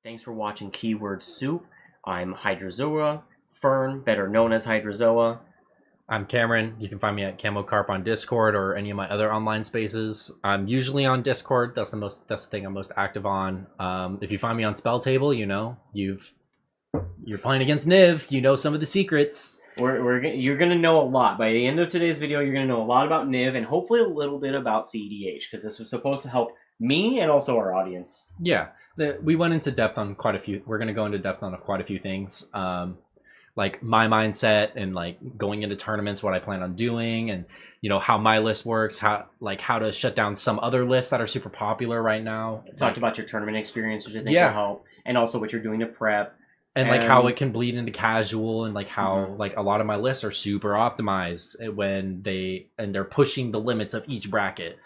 Thanks for watching Keyword Soup. I'm Hydrozoa, Fern, better known as Hydrozoa. I'm Cameron. You can find me at Camocarp on Discord or any of my other online spaces. I'm usually on Discord. That's the thing I'm most active on. If you find me on Spell Table, you know you're playing against Niv. You know some of the secrets. You're gonna know a lot by the end of today's video. You're gonna know a lot about Niv and hopefully a little bit about cEDH because this was supposed to help me and also our audience. Yeah, we went into depth on quite a few. We're gonna go into depth on quite a few things. Like my mindset and like going into tournaments, what I plan on doing, and how my list works, how to shut down some other lists that are super popular right now. Talked about your tournament experience, which I think will help, and also what you're doing to prep, and like how it can bleed into casual, and like how like a lot of my lists are super optimized when they're pushing the limits of each bracket.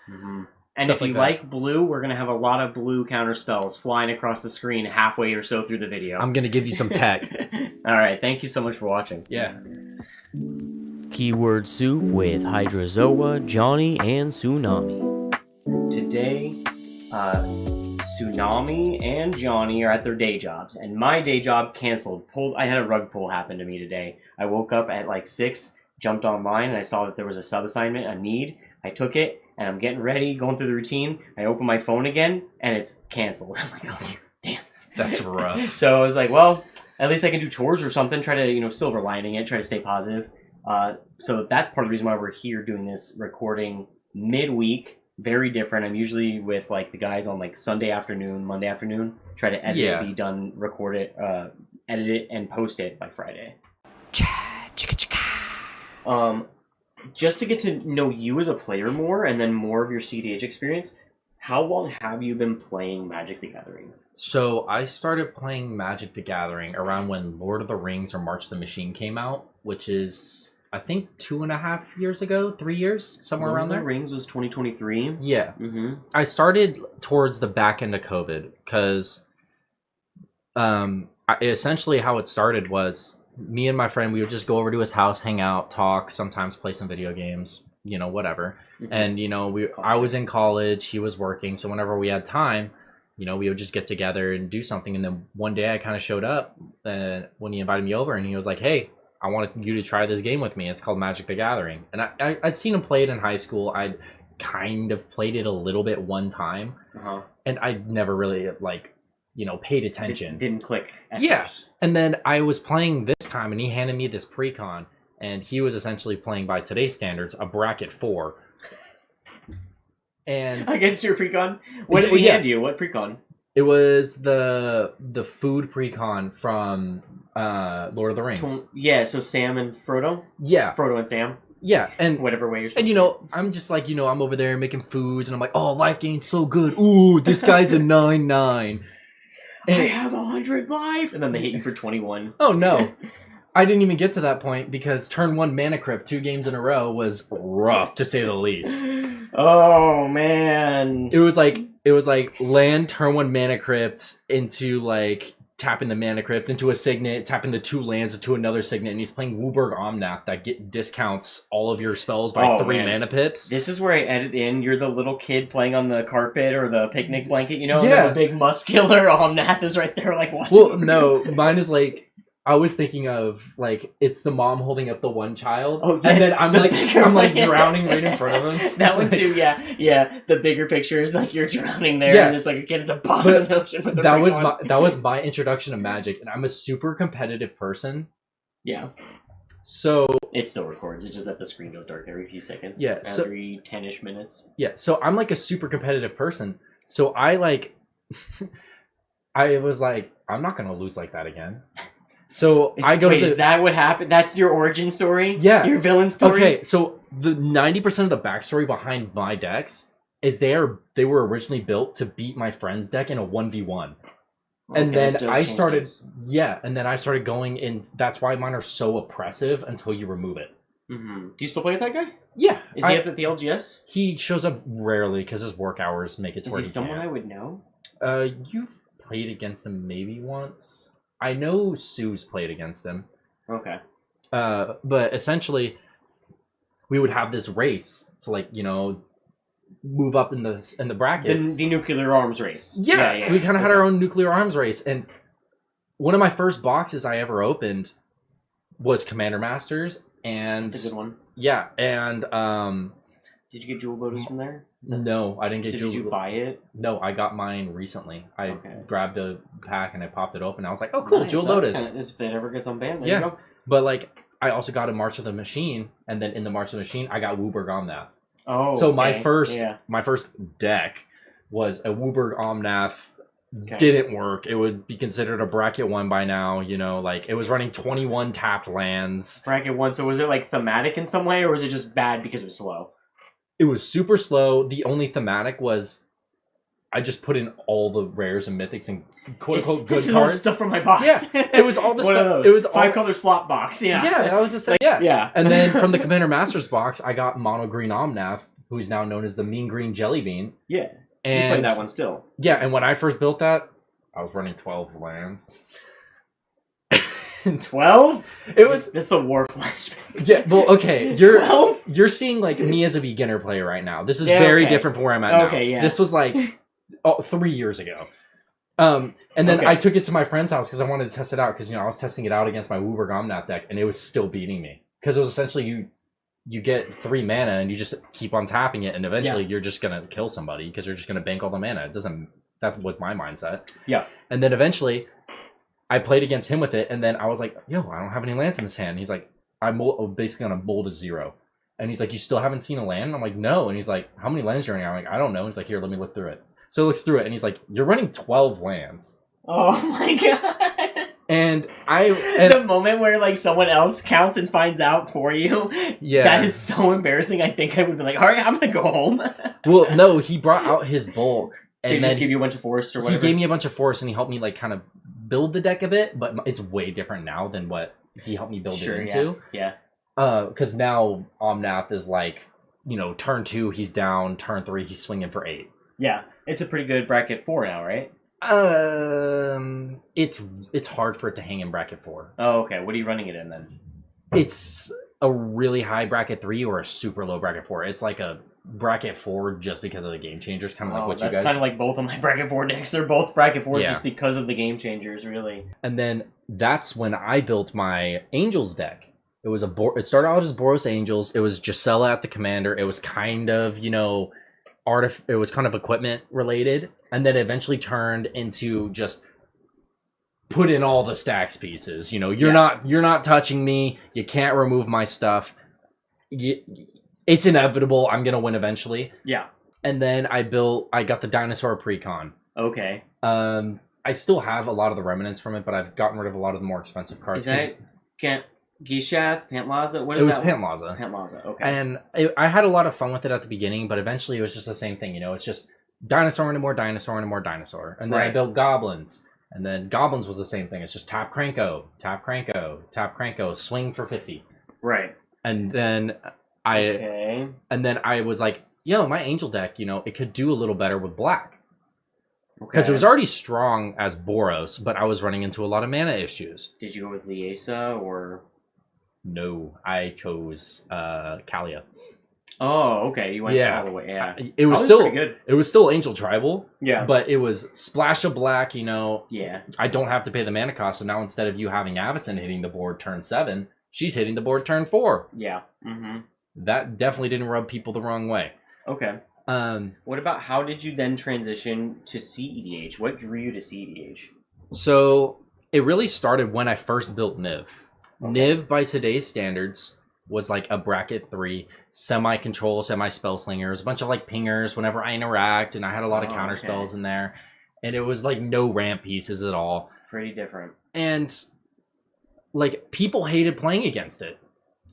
And if you like blue, we're going to have a lot of blue counter spells flying across the screen halfway or so through the video. I'm going to give you some tech. All right. Thank you so much for watching. Yeah. Keyword Soup with Hydrozoa, Jonny, and Sunami. Today, Sunami and Jonny are at their day jobs, and my day job canceled. I had a rug pull happen to me today. I woke up at like 6, jumped online, and I saw that there was a sub-assignment, a need. I took it. And I'm getting ready, going through the routine. I open my phone again, and it's canceled. I'm like, oh, damn. That's rough. So I was like, well, at least I can do chores or something. Try to, silver lining it. Try to stay positive. So that's part of the reason why we're here doing this recording midweek. Very different. I'm usually with, like, the guys on, like, Sunday afternoon, Monday afternoon. Try to edit it, be done, record it, edit it, and post it by Friday. Just to get to know you as a player more, and then more of your cEDH experience, how long have you been playing Magic the Gathering? So I started playing Magic the Gathering around when Lord of the Rings or March of the Machine came out, which is, I think, 2.5 years ago, 3 years, somewhere around there. Lord of the Rings was 2023? Yeah. I started towards the back end of COVID, because essentially how it started was me and my friend, we would just go over to his house, hang out, talk, sometimes play some video games, whatever. And, I was in college, he was working. So whenever we had time, we would just get together and do something. And then one day I kind of showed up when he invited me over, and he was like, hey, I wanted you to try this game with me. It's called Magic the Gathering. And I'd seen him play it in high school. I'd kind of played it a little bit one time. And I never really paid attention. Didn't click at first. And then I was playing this time, and he handed me this pre-con, and he was essentially playing, by today's standards, a bracket 4. And against your pre-con? What did he hand you? What pre-con? It was the food pre-con from Lord of the Rings. So Sam and Frodo? Yeah. Frodo and Sam? Yeah, and whatever way you're supposed to. I'm just like, I'm over there making foods, and I'm like, oh, life game's so good. Ooh, this guy's a 9/9. And I have 100 life! And then they hit you for 21. Oh, no. I didn't even get to that point because turn 1 Mana Crypt 2 games in a row was rough, to say the least. Oh, man. It was like land, turn 1 Mana Crypt into, like, tapping the Mana Crypt into a Signet, tapping the 2 lands into another Signet, and he's playing Wooburg Omnath that discounts all of your spells by 3 mana pips. This is where I edit in, you're the little kid playing on the carpet or the picnic blanket, the big muscular Omnath is right there, like, watching. Well, no, mine is like, I was thinking of, like, it's the mom holding up the one child. Oh, yes. And then I'm like drowning right in front of him. That one too, yeah. Yeah, the bigger picture is like you're drowning there, and there's like a kid at the bottom of the ocean with the that was my introduction to Magic, and I'm a super competitive person. Yeah. So it still records, it's just that the screen goes dark every few seconds. Yeah. Every 10-ish minutes. Yeah, so I'm like a super competitive person. So I was like, I'm not gonna lose like that again. So is that what happened? That's your origin story? Yeah. Your villain story? Okay, so the 90% of the backstory behind my decks is they were originally built to beat my friend's deck in a 1v1. And then I started going in. That's why mine are so oppressive until you remove it. Do you still play with that guy? Yeah. Is he up at the LGS? He shows up rarely because his work hours make it to where he Is he someone I would know? You've played against him maybe once. I know Sue's played against him. Okay. But essentially, we would have this race to move up in the brackets. The nuclear arms race. Yeah, we kind of had our own nuclear arms race. And one of my first boxes I ever opened was Commander Masters. And that's a good one. Yeah, and did you get Jewel Lotus from there? No, I didn't get Jewel. Did you buy it? No, I got mine recently. I grabbed a pack and I popped it open. I was like, oh, cool, nice. Jewel Lotus. If it ever gets unbanned, there you go. But like, I also got a March of the Machine, and then in the March of the Machine, I got Wooburg Omnath. Oh, so my first deck was a Wooburg Omnath. Didn't work. It would be considered a bracket 1 by now, you know, like it was running 21 tapped lands. Bracket 1, so was it like thematic in some way, or was it just bad because it was slow? It was super slow. The only thematic was I just put in all the rares and mythics and quote unquote good cards. Stuff from my box. Yeah, it was all the One stuff. Of those. It was 5-color slot box. Yeah, I was just saying. Yeah. And then from the Commander Masters box, I got Mono Green Omnath, who's now known as the Mean Green Jelly Bean. Yeah. And you played that one still. Yeah, and when I first built that, I was running 12 lands. 12? That's the war flashback. Yeah, well, okay. You're seeing like me as a beginner player right now. This is very different from where I'm at now. Okay, yeah. This was like 3 years ago. And then I took it to my friend's house because I wanted to test it out because, you know, I was testing it out against my Wooburg Omnath deck and it was still beating me. Because it was essentially you get 3 mana and you just keep on tapping it and eventually you're just going to kill somebody because you're just going to bank all the mana. That's with my mindset. Yeah. And then eventually I played against him with it and then I was like, yo, I don't have any lands in this hand. And he's like, I'm basically going to mold a 0. And he's like, you still haven't seen a land? And I'm like, no. And he's like, how many lands are you running? I'm like, I don't know. And he's like, here, let me look through it. So he looks through it and he's like, you're running 12 lands. Oh my god. And the moment where like someone else counts and finds out for you, that is so embarrassing. I think I would be like, all right, I'm gonna go home. Well, no, he brought out his bulk. And did he just give you a bunch of forests or whatever? He gave me a bunch of forests and he helped me like kind of build the deck a bit, but it's way different now than what he helped me build it into. Yeah. Because now Omnath is like, you know, turn 2 he's down, turn 3 he's swinging for 8. Yeah, it's a pretty good bracket 4 now, right? It's hard for it to hang in bracket 4. Oh, okay. What are you running it in then? It's a really high bracket 3 or a super low bracket 4. It's like a bracket 4 just because of the game changers, kind of like what you guys. That's kind of like both of my bracket 4 decks. They're both bracket 4s just because of the game changers, really. And then that's when I built my Angels deck. It was it started out as Boros Angels. It was Gisela at the commander. It was kind of, you know, it was kind of equipment related, and then eventually turned into just put in all the stacks pieces. You know, you're not touching me. You can't remove my stuff. It's inevitable. I'm gonna win eventually. Yeah. And then I got the Dinosaur Precon. Okay. I still have a lot of the remnants from it, but I've gotten rid of a lot of the more expensive cards. Is that Gishath, Pantlaza? What is it? It was that Pantlaza. Pantlaza, okay. And I had a lot of fun with it at the beginning, but eventually it was just the same thing, you know? It's just dinosaur and more dinosaur and more dinosaur. And then I built Goblins. And then Goblins was the same thing. It's just tap Cranko, tap Cranko, tap Cranko, swing for 50. Right. And then I was like, yo, my Angel deck, you know, it could do a little better with black. Because it was already strong as Boros, but I was running into a lot of mana issues. Did you go with Liesa or... No, I chose Kalia. Oh, okay. You went all the way. Yeah, it was still pretty good. It was still Angel Tribal. Yeah, but it was splash of black. You know. Yeah. I don't have to pay the mana cost, so now instead of you having Avacyn hitting the board turn 7, she's hitting the board turn 4. Yeah. Mm-hmm. That definitely didn't rub people the wrong way. Okay. What about how did you then transition to cEDH? What drew you to cEDH? So it really started when I first built Niv. Niv, by today's standards, was like a bracket 3, semi-control, semi-spell slingers, a bunch of like pingers whenever I interact, and I had a lot of counter spells in there. And it was like no ramp pieces at all. Pretty different. And like people hated playing against it.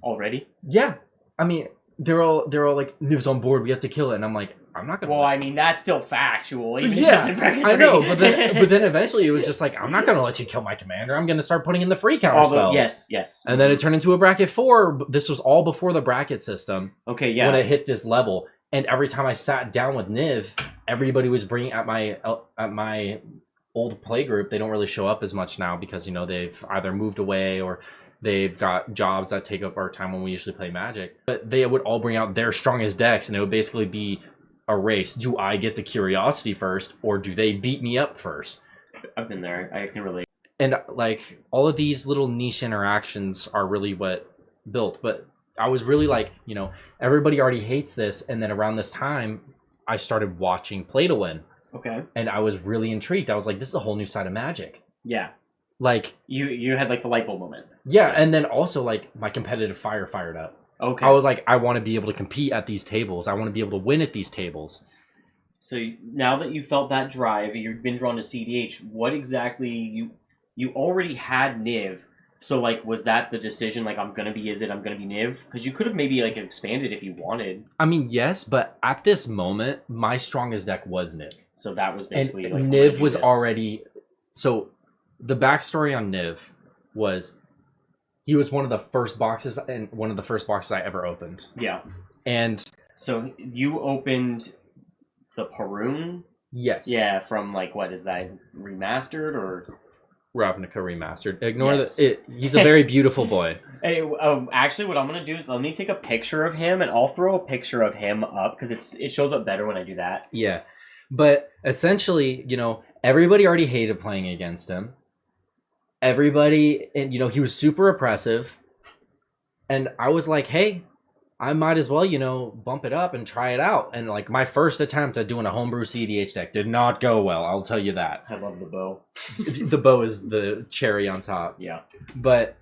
Already? Yeah. I mean, they're all like, Niv's on board, we have to kill it. And I'm like, I'm not gonna. Well, I mean, that's still factual. Even if it's in bracket 3. I know, but then eventually it was just like, I'm not gonna let you kill my commander. I'm gonna start putting in the free counter spells. Yes. And then it turned into a bracket 4. This was all before the bracket system. Okay, yeah. When it hit this level, and every time I sat down with Niv, everybody was bringing at my old play group. They don't really show up as much now because, you know, they've either moved away or they've got jobs that take up our time when we usually play Magic. But they would all bring out their strongest decks, and it would basically be a race. Do I get the curiosity first, or do they beat me up first? I've been there. I can relate. And like all of these little niche interactions are really what built. But I was really like, you know, everybody already hates this. And then around this time, I started watching Play to Win. Okay. And I was really intrigued. I was like, this is a whole new side of Magic. Yeah. Like you had like the light bulb moment. Yeah, and then also like my competitive fire fired up. Okay. I was like, I want to be able to compete at these tables. I want to be able to win at these tables. So now that you felt that drive, you've been drawn to cEDH. What exactly you already had Niv? So like, was that the decision? Like, I'm gonna be Niv? Because you could have maybe like expanded if you wanted. I mean, yes, but at this moment, my strongest deck was Niv. So that was basically and like Niv was already. So the backstory on Niv was he was one of the first boxes I ever opened. Yeah. And so you opened the Parun? Yes. Yeah, from like, what is that, remastered or? Ravnica remastered. Ignore it. He's a very beautiful boy. Hey, actually, what I'm gonna do is let me take a picture of him, and I'll throw a picture of him up because it shows up better when I do that. Yeah, but essentially, you know, everybody already hated playing against him. Everybody, and you know, he was super oppressive, and I was like, hey, I might as well, you know, bump it up and try it out. And like my first attempt at doing a homebrew cEDH deck did not go well. I'll tell you that. I love the bow. The bow is the cherry on top. Yeah. But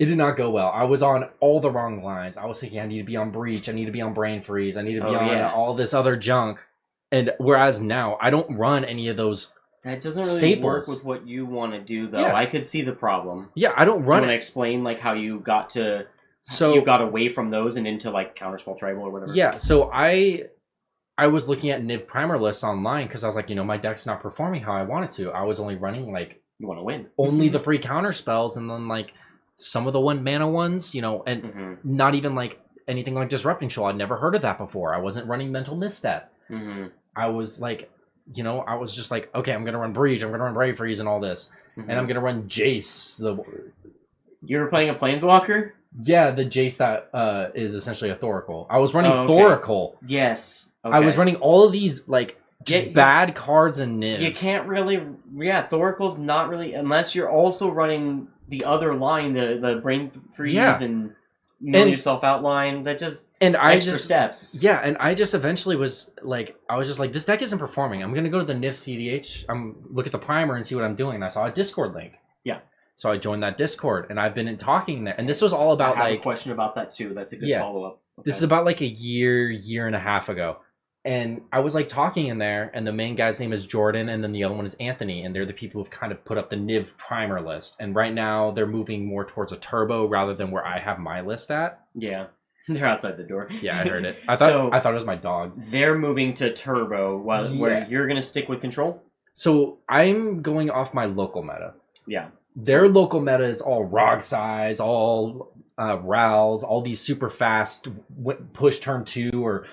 it did not go well. I was on all the wrong lines. I was thinking I need to be on Breach. I need to be on Brain Freeze. I need to be on all this other junk. And whereas now I don't run any of those. That doesn't really staples. Work with what you want to do, though. Yeah. I could see the problem. Yeah, I don't run. You want to explain like how you got to? So you got away from those and into like Counterspell Tribal or whatever. Yeah. So I was looking at Niv primer lists online because I was like, you know, my deck's not performing how I want it to. I was only running like you want to win only the free counter spells and then like some of the 1 mana ones, you know, and not even like anything like Disrupting Shoal. I'd never heard of that before. I wasn't running Mental Misstep. I was like, you know, I was just like, okay, I'm gonna run Breach, I'm gonna run Brave Freeze and all this, and I'm gonna run Jace. You were playing a Planeswalker? Yeah, the Jace that is essentially a Thoracle. I was running Thoracle. Yes. Okay. I was running all of these like just bad cards in Niv. You can't really, Thoracle's not really, unless you're also running the other line, the Brain Freeze and mill yourself out line. That just extra steps. Yeah, and I just eventually was like, I was just like, this deck isn't performing. I'm gonna go to the Niv cEDH. Look at the primer and see what I'm doing. And I saw a Discord link. Yeah. So I joined that Discord, and I've been talking there. And this was all about I have a question about that too. That's a good follow-up. Okay. This is about like a year and a half ago. And I was like talking in there, and the main guy's name is Jordan, and then the other one is Anthony, and they're the people who've kind of put up the Niv primer list. And right now they're moving more towards a turbo rather than where I have my list at. Yeah. They're outside the door. Yeah, I heard it. I thought it was my dog. They're moving to turbo where you're going to stick with control? So I'm going off my local meta. Yeah. Their local meta is all Rog Si, all Rals, all these super fast push turn 2 or,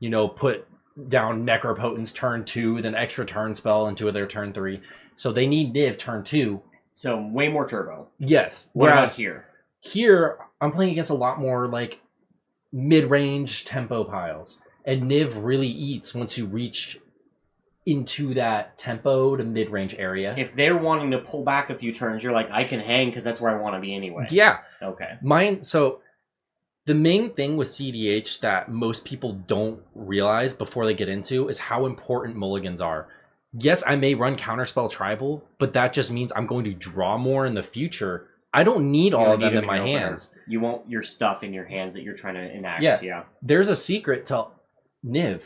you know, put down Necropotence turn 2, then extra turn spell into their turn 3. So they need Niv turn 2. So way more turbo. Yes. What about here? Here, I'm playing against a lot more like mid-range tempo piles. And Niv really eats once you reach into that tempo to mid-range area. If they're wanting to pull back a few turns, you're like, I can hang because that's where I want to be anyway. Yeah. Okay. So the main thing with cEDH that most people don't realize before they get into is how important mulligans are. Yes, I may run Counterspell Tribal, but that just means I'm going to draw more in the future. I don't need all of them in my hands. You want your stuff in your hands that you're trying to enact. Yeah. There's a secret to Niv.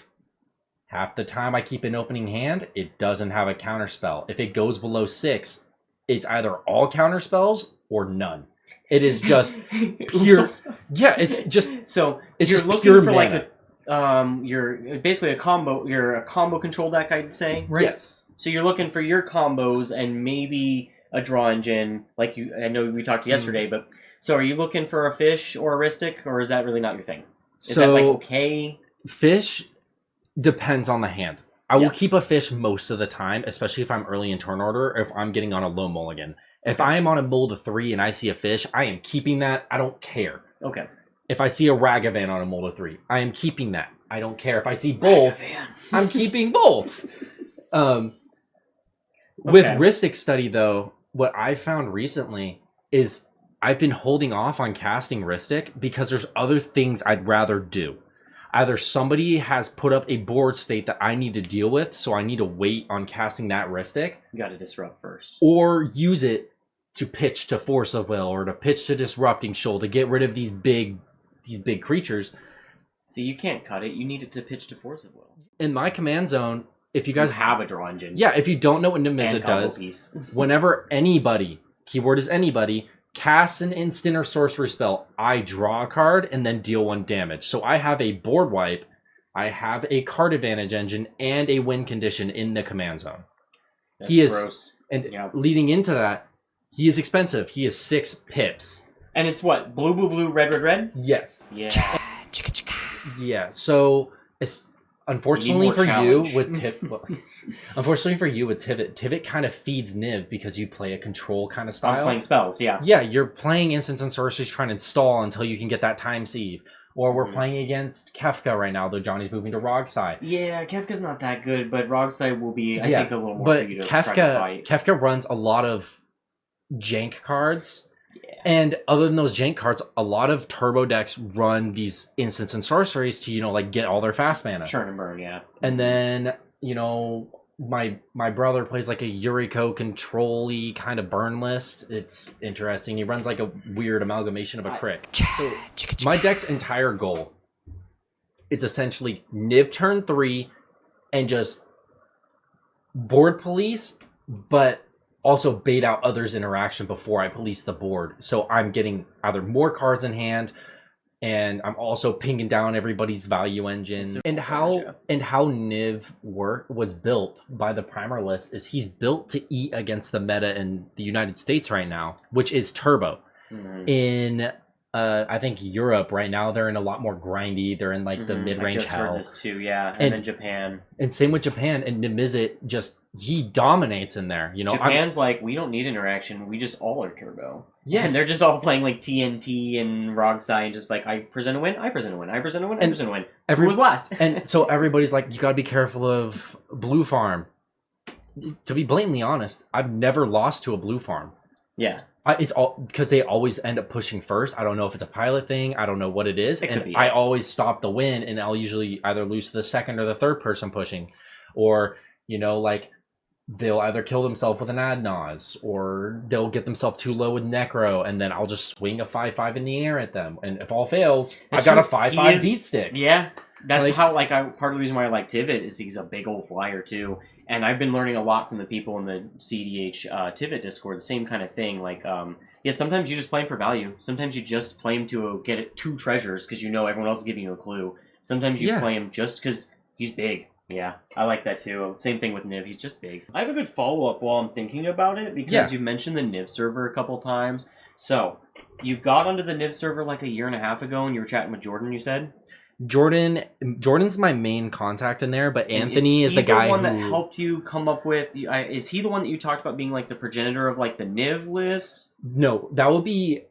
Half the time I keep an opening hand, it doesn't have a counterspell. If it goes below 6, it's either all counterspells or none. It is just pure. Yeah, it's just so. It's you're just looking pure for mana. like you're basically a combo. You're a combo control deck, I'd say. Right. Yes. So you're looking for your combos and maybe a draw engine, like you. I know we talked yesterday, but so are you looking for a fish or a Rhystic, or is that really not your thing? Is that like okay? Fish depends on the hand. I will keep a fish most of the time, especially if I'm early in turn order or if I'm getting on a low mulligan. If I am on a mull to 3 and I see a fish, I am keeping that. I don't care. Okay. If I see a Ragavan on a mull to 3, I am keeping that. I don't care. If I see both, I'm keeping both. With Rhystic Study, though, what I found recently is I've been holding off on casting Rhystic because there's other things I'd rather do. Either somebody has put up a board state that I need to deal with, so I need to wait on casting that Rhystic. You got to disrupt first. Or use it to pitch to Force of Will or to pitch to Disrupting Shoal to get rid of these big creatures. See, you can't cut it. You need it to pitch to Force of Will. In my command zone, if you guys have a draw engine. Yeah, if you don't know what Niv Mizzet does, whenever anybody, keyword is anybody, casts an instant or sorcery spell, I draw a card and then deal 1 damage. So I have a board wipe, I have a card advantage engine, and a win condition in the command zone. That's he is gross. And leading into that, he is expensive. He is 6 pips. And it's what? Blue, blue, blue, red, red, red? Yes. Yeah. Yeah. So it's unfortunately for you with Tivit kind of feeds Niv because you play a control kind of style. I'm playing spells, yeah. Yeah, you're playing instants and sorceries trying to install until you can get that time sieve. Or we're playing against Kefka right now, though Johnny's moving to Rog Si. Yeah, Kefka's not that good, but Rog Si will be, I think, a little more for you to try to fight. Kefka runs a lot of jank cards. Yeah. And other than those jank cards, a lot of turbo decks run these instants and sorceries to, like, get all their fast mana. Churn and burn, yeah. And then, my brother plays like a Yuriko control-y kind of burn list. It's interesting. He runs like a weird amalgamation of a crick. So my deck's entire goal is essentially Niv turn 3 and just board police, but also bait out others' interaction before I police the board. So I'm getting either more cards in hand, and I'm also pinging down everybody's value engine. And how Niv was built by the primer list is he's built to eat against the meta in the United States right now, which is turbo. Mm-hmm. In I think Europe right now, they're in a lot more grindy. They're in like the mid-range I just hell. Heard this too, yeah. And then Japan. And same with Japan. And Niv Mizzet he dominates in there. Japan's like, we don't need interaction. We just all are turbo. Yeah. And they're just all playing like TNT and Rog Si and just like, I present a win, I present a win, I present a win, I present a win. Who was last? And so everybody's like, you got to be careful of blue farm. To be blatantly honest, I've never lost to a blue farm. Yeah. It's all because they always end up pushing first. I don't know if it's a pilot thing. I don't know what it is. And I always stop the win, and I'll usually either lose to the second or the third person pushing. Or, like, they'll either kill themselves with an Adnaz, or they'll get themselves too low with Necro, and then I'll just swing a 5/5 in the air at them. And if all fails, I've got a 5/5 beat stick. Yeah. That's how, part of the reason why I like Tivit is he's a big old flyer, too. And I've been learning a lot from the people in the cEDH Tivit Discord, the same kind of thing. Like, sometimes you just play him for value. Sometimes you just play him to get 2 treasures because everyone else is giving you a clue. Sometimes you play him just because he's big. Yeah, I like that too. Same thing with Niv, he's just big. I have a good follow-up while I'm thinking about it because you mentioned the Niv server a couple times. So, you got onto the Niv server like a year and a half ago and you were chatting with Jordan, you said? Jordan's my main contact in there, but Anthony is the guy the one that helped you come up with. Is he the one that you talked about being like the progenitor of like the Niv list? No, that would be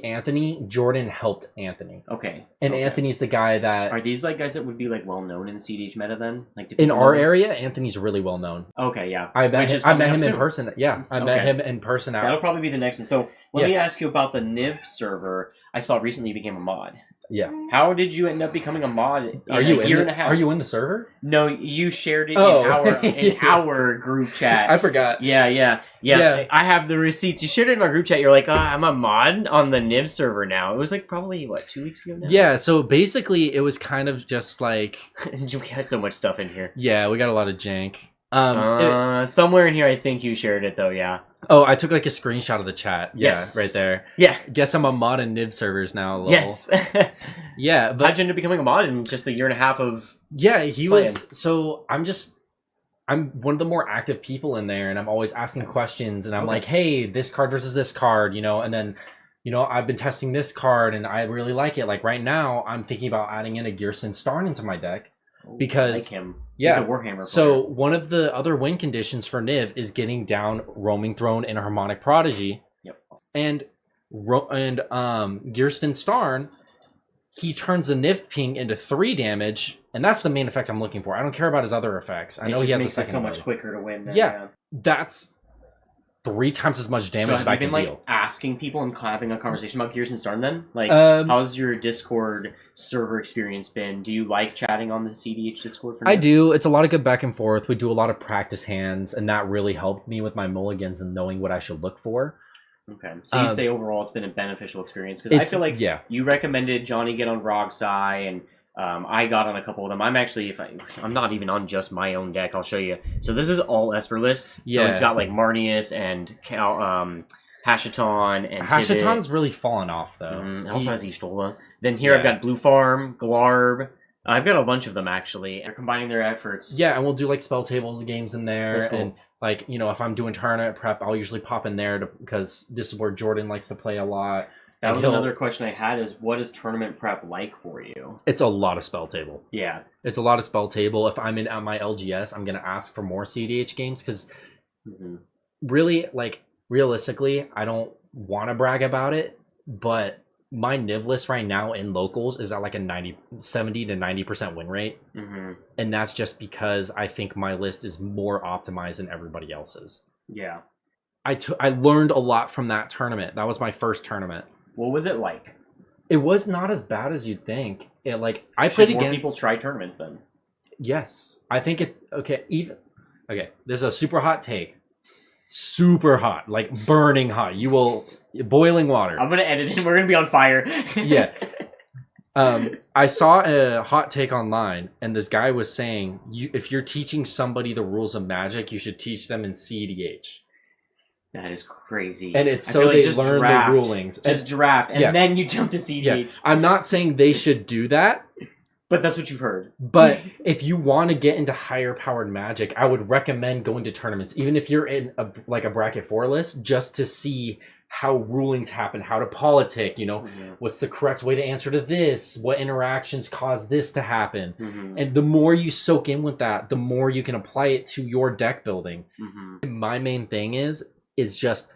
Anthony. Jordan helped Anthony. Okay. And Anthony's the guy that are these like guys that would be like well known in the cEDH meta then? Like in our area, Anthony's really well known. Okay, yeah. I met him in person. Yeah, I met him in person. That'll probably be the next one. So let me ask you about the Niv server. I saw recently you became a mod. Yeah. How did you end up becoming a mod in a year and a half? Are you in the server? No, you shared it in our group chat. I forgot. Yeah. I have the receipts. You shared it in our group chat. You're like, I'm a mod on the Niv server now. It was like probably, 2 weeks ago now? Yeah, so basically it was kind of just like... We had so much stuff in here. Yeah, we got a lot of jank. Somewhere in here I think you shared it though, yeah. Oh, I took like a screenshot of the chat. Yes. Yeah, right there. Yeah. Guess I'm a mod in Niv servers now. Lol. Yes. Yeah, but how'd you end up becoming a mod in just a year and a half of he was. So I'm one of the more active people in there, and I'm always asking questions, and I'm like, hey, this card versus this card, and then I've been testing this card and I really like it. Like right now I'm thinking about adding in a Gearston Starn into my deck. Because I like him. Yeah, he's a Warhammer player. So one of the other win conditions for Niv is getting down Roaming Throne and Harmonic Prodigy. Yep. And Gearston Starn, he turns the Niv ping into 3 damage And that's the main effect I'm looking for. I don't care about his other effects. I know he has a second so much ability. quicker to win. Then, Yeah. That's 3 times as much damage as I can deal. Asking people and having a conversation about Gears and Storm then? Like, how's your Discord server experience been? Do you like chatting on the cEDH Discord? I do. It's a lot of good back and forth. We do a lot of practice hands, and that really helped me with my mulligans and knowing what I should look for. Okay. So you say overall it's been a beneficial experience? Because I feel like you recommended Jonny get on Rog Si, and I got on a couple of them. I'm actually, I'm not even on just my own deck. I'll show you. So this is all Esper lists. So it's got like Marnius and Hashaton and Hashaton's really fallen off though. Also has Ishtola. Then here I've got Blue Farm, Glarb. I've got a bunch of them actually. They're combining their efforts. Yeah, and we'll do like spell tables games in there. That's cool. And like, you know, if I'm doing tournament prep, I'll usually pop in there because this is where Jordan likes to play a lot. That was another question I had is, what is tournament prep like for you? It's a lot of spell table. Yeah. It's a lot of spell table. If I'm in at my LGS, I'm going to ask for more cEDH games because really, like, realistically, I don't want to brag about it, but my Niv list right now in locals is at like a 70 to 90% win rate. And that's just because I think my list is more optimized than everybody else's. Yeah. I learned a lot from that tournament. That was my first tournament. What was it like? It was not as bad as you'd think. I played Should against more people try tournaments then? Yes, I think it. Okay, this is a super hot take. Super hot, like burning hot. You will boiling water. I'm gonna edit it. We're gonna be on fire. Yeah. I saw a hot take online, and this guy was saying, if you're teaching somebody the rules of Magic, you should teach them in cEDH. That is crazy. And it's so they learn the rulings. Just draft, and then you jump to cEDH. Yeah. I'm not saying they should do that. But that's what you've heard. But if you want to get into higher powered Magic, I would recommend going to tournaments, even if you're in a bracket 4 list, just to see how rulings happen, how to politic, what's the correct way to answer to this, what interactions cause this to happen. And the more you soak in with that, the more you can apply it to your deck building. My main thing is just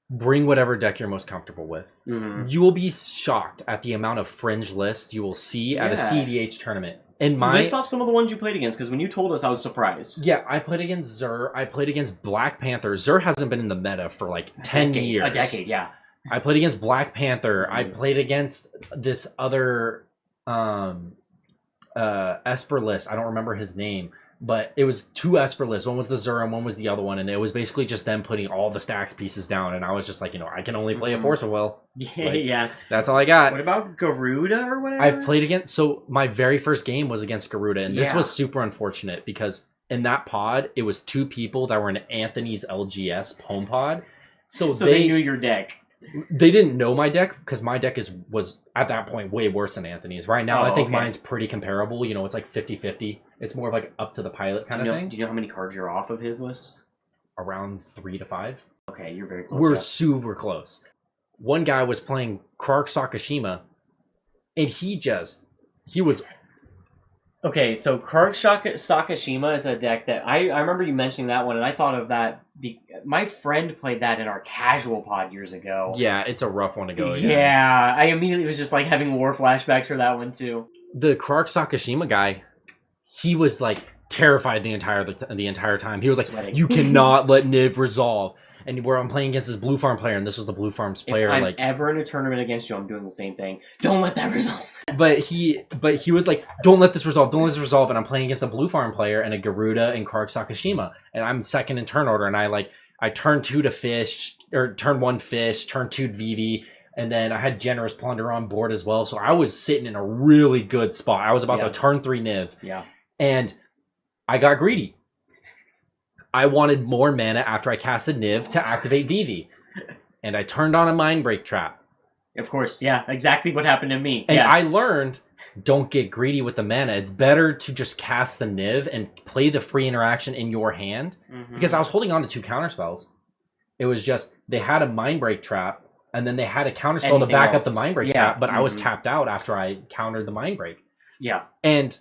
bring whatever deck you're most comfortable with. You will be shocked at the amount of fringe lists you will see at a cEDH tournament. And list off some of the ones you played against, because when you told us, I was surprised. Yeah, I played against Zur. I played against Black Panther. Zur hasn't been in the meta for like 10 years. A decade, yeah. I played against Black Panther. I played against this other Esper list. I don't remember his name. But it was 2 Esper lists. One was the Zur and one was the other one. And it was basically just them putting all the stacks pieces down. And I was just like, I can only play a Force of Will. Yeah. That's all I got. What about Garuda or whatever? I've played against... So my very first game was against Garuda. And this was super unfortunate because in that pod, it was 2 people that were in Anthony's LGS home pod. So they knew your deck. They didn't know my deck because my deck was at that point way worse than Anthony's. Right now, I think mine's pretty comparable. It's like 50-50. It's more of like up to the pilot kind of thing. Do you know how many cards you're off of his list? Around 3 to 5. Okay, you're very close. We're super close. One guy was playing Krark Sakashima, and he was... Okay, so Krark Sakashima is a deck that I remember you mentioning that one, and I thought of that. My friend played that in our casual pod years ago. Yeah, it's a rough one to go against. Yeah, I immediately was just like having war flashbacks for that one too. The Krark Sakashima guy, he was like terrified the entire time. He was like, sweating. You cannot let Niv resolve. And where I'm playing against this Blue Farm player, and this was the Blue Farm's player. If I'm ever in a tournament against you, I'm doing the same thing. Don't let that resolve. But he was like, don't let this resolve. Don't let this resolve. And I'm playing against a Blue Farm player and a Garuda and Krark Sakashima, and I'm second in turn order. And I turn 2 to fish, or turn 1 fish, turn 2 VV, and then I had Generous Plunder on board as well. So I was sitting in a really good spot. I was about to turn 3 Niv. Yeah. And I got greedy. I wanted more mana after I casted Niv to activate VV. And I turned on a Mind Break trap. Of course, yeah. Exactly what happened to me. And I learned, don't get greedy with the mana. It's better to just cast the Niv and play the free interaction in your hand. Because I was holding on to 2 counterspells. It was just, they had a Mind Break trap, and then they had a counterspell to back up the Mind Break trap, but I was tapped out after I countered the Mind Break. Yeah. And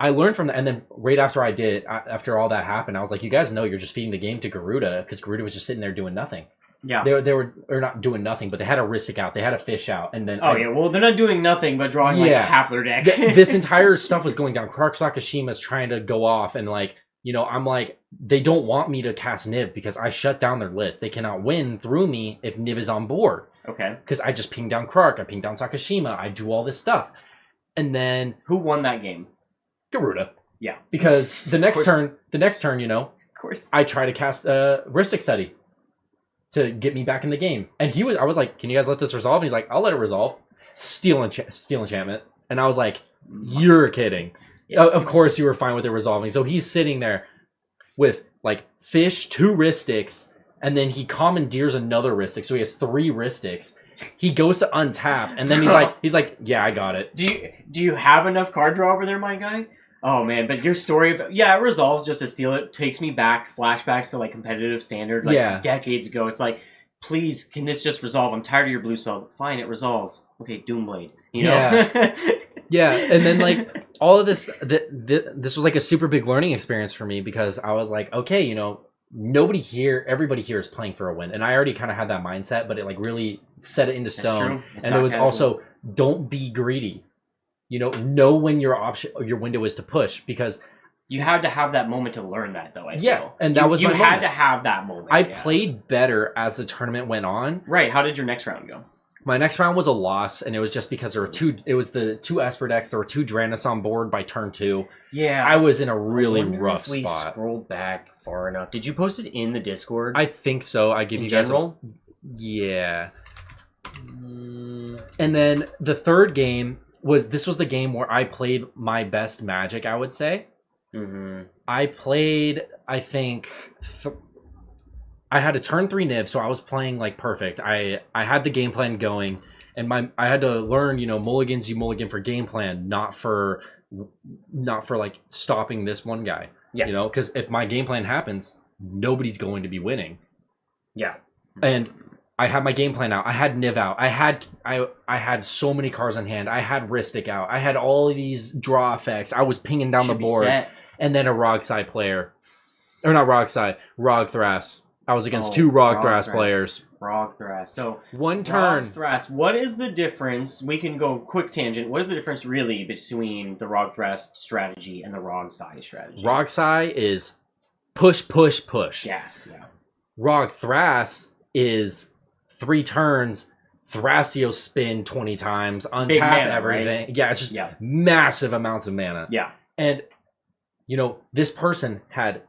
I learned from that, and then right after after all that happened, I was like, you guys know you're just feeding the game to Garuda, because Garuda was just sitting there doing nothing. Yeah. They were not doing nothing, but they had a Rhystic out, they had a fish out, and then well, they're not doing nothing but drawing like half their deck. This entire stuff was going down. Krark Sakashima's trying to go off, and like, you know, I'm like, they don't want me to cast Niv because I shut down their list. They cannot win through me if Niv is on board. Okay. Because I just ping down Krark, I ping down Sakashima, I do all this stuff. And then who won that game? Garuda. Yeah. Because the next turn, you know, of course, I try to cast Rhystic Study to get me back in the game. And I was like, can you guys let this resolve? And he's like, I'll let it resolve. Steal enchantment. And I was like, you're kidding. Yeah. Of course you were fine with it resolving. So he's sitting there with like fish, 2 Rhystics, and then he commandeers another Rhystic. So he has 3 Rhystics. He goes to untap, and then he's like, yeah, I got it. Do you have enough card draw over there, my guy? Oh man, but your story of it resolves just to steal it takes me back, flashbacks to like competitive standard, like decades ago. It's like, please, can this just resolve? I'm tired of your blue spells. Fine, it resolves. Okay, Doomblade. You know? Yeah, and then like all of this, this was like a super big learning experience for me because I was like, okay, you know, everybody here is playing for a win, and I already kind of had that mindset, but it like really set it into stone. And it was also, don't be greedy. You know when your window is to push, because you had to have that moment to learn that, though. I feel. And that was you my had moment. To have that moment. I played better as the tournament went on. Right. How did your next round go? My next round was a loss, and it was just because there were 2. It was the 2 Esper decks. There were 2 Draenus on board by turn 2. Yeah, I was in a really rough spot. We scrolled back far enough. Did you post it in the Discord? I think so. I give you guys yeah. And then the third game was the game where I played my best Magic, I would say. Mm-hmm. I played, I think, I had a turn 3 Niv, so I was playing like perfect. I had the game plan going, and I had to learn, you know, mulligans, you mulligan for game plan, not for like stopping this one guy. Yeah. You know, because if my game plan happens, nobody's going to be winning. Yeah. And I had my game plan out. I had Niv out. I had so many cards on hand. I had Rhystic out. I had all of these draw effects. I was pinging down the board. And then a Rog Si player. Or not Rog Si, Rog Thras. I was against 2 Rog Thras players. Rog Thras. So one turn. Rog Thras. What is the difference? We can go quick tangent. What is the difference really between the Rog Thras strategy and the Rog Si strategy? Rog Si is push, push, push. Yes. Yeah. Rog Thras is 3 turns, Thrasio spin 20 times, untap everything. Right? Yeah, it's just massive amounts of mana. Yeah. And, you know, this person had...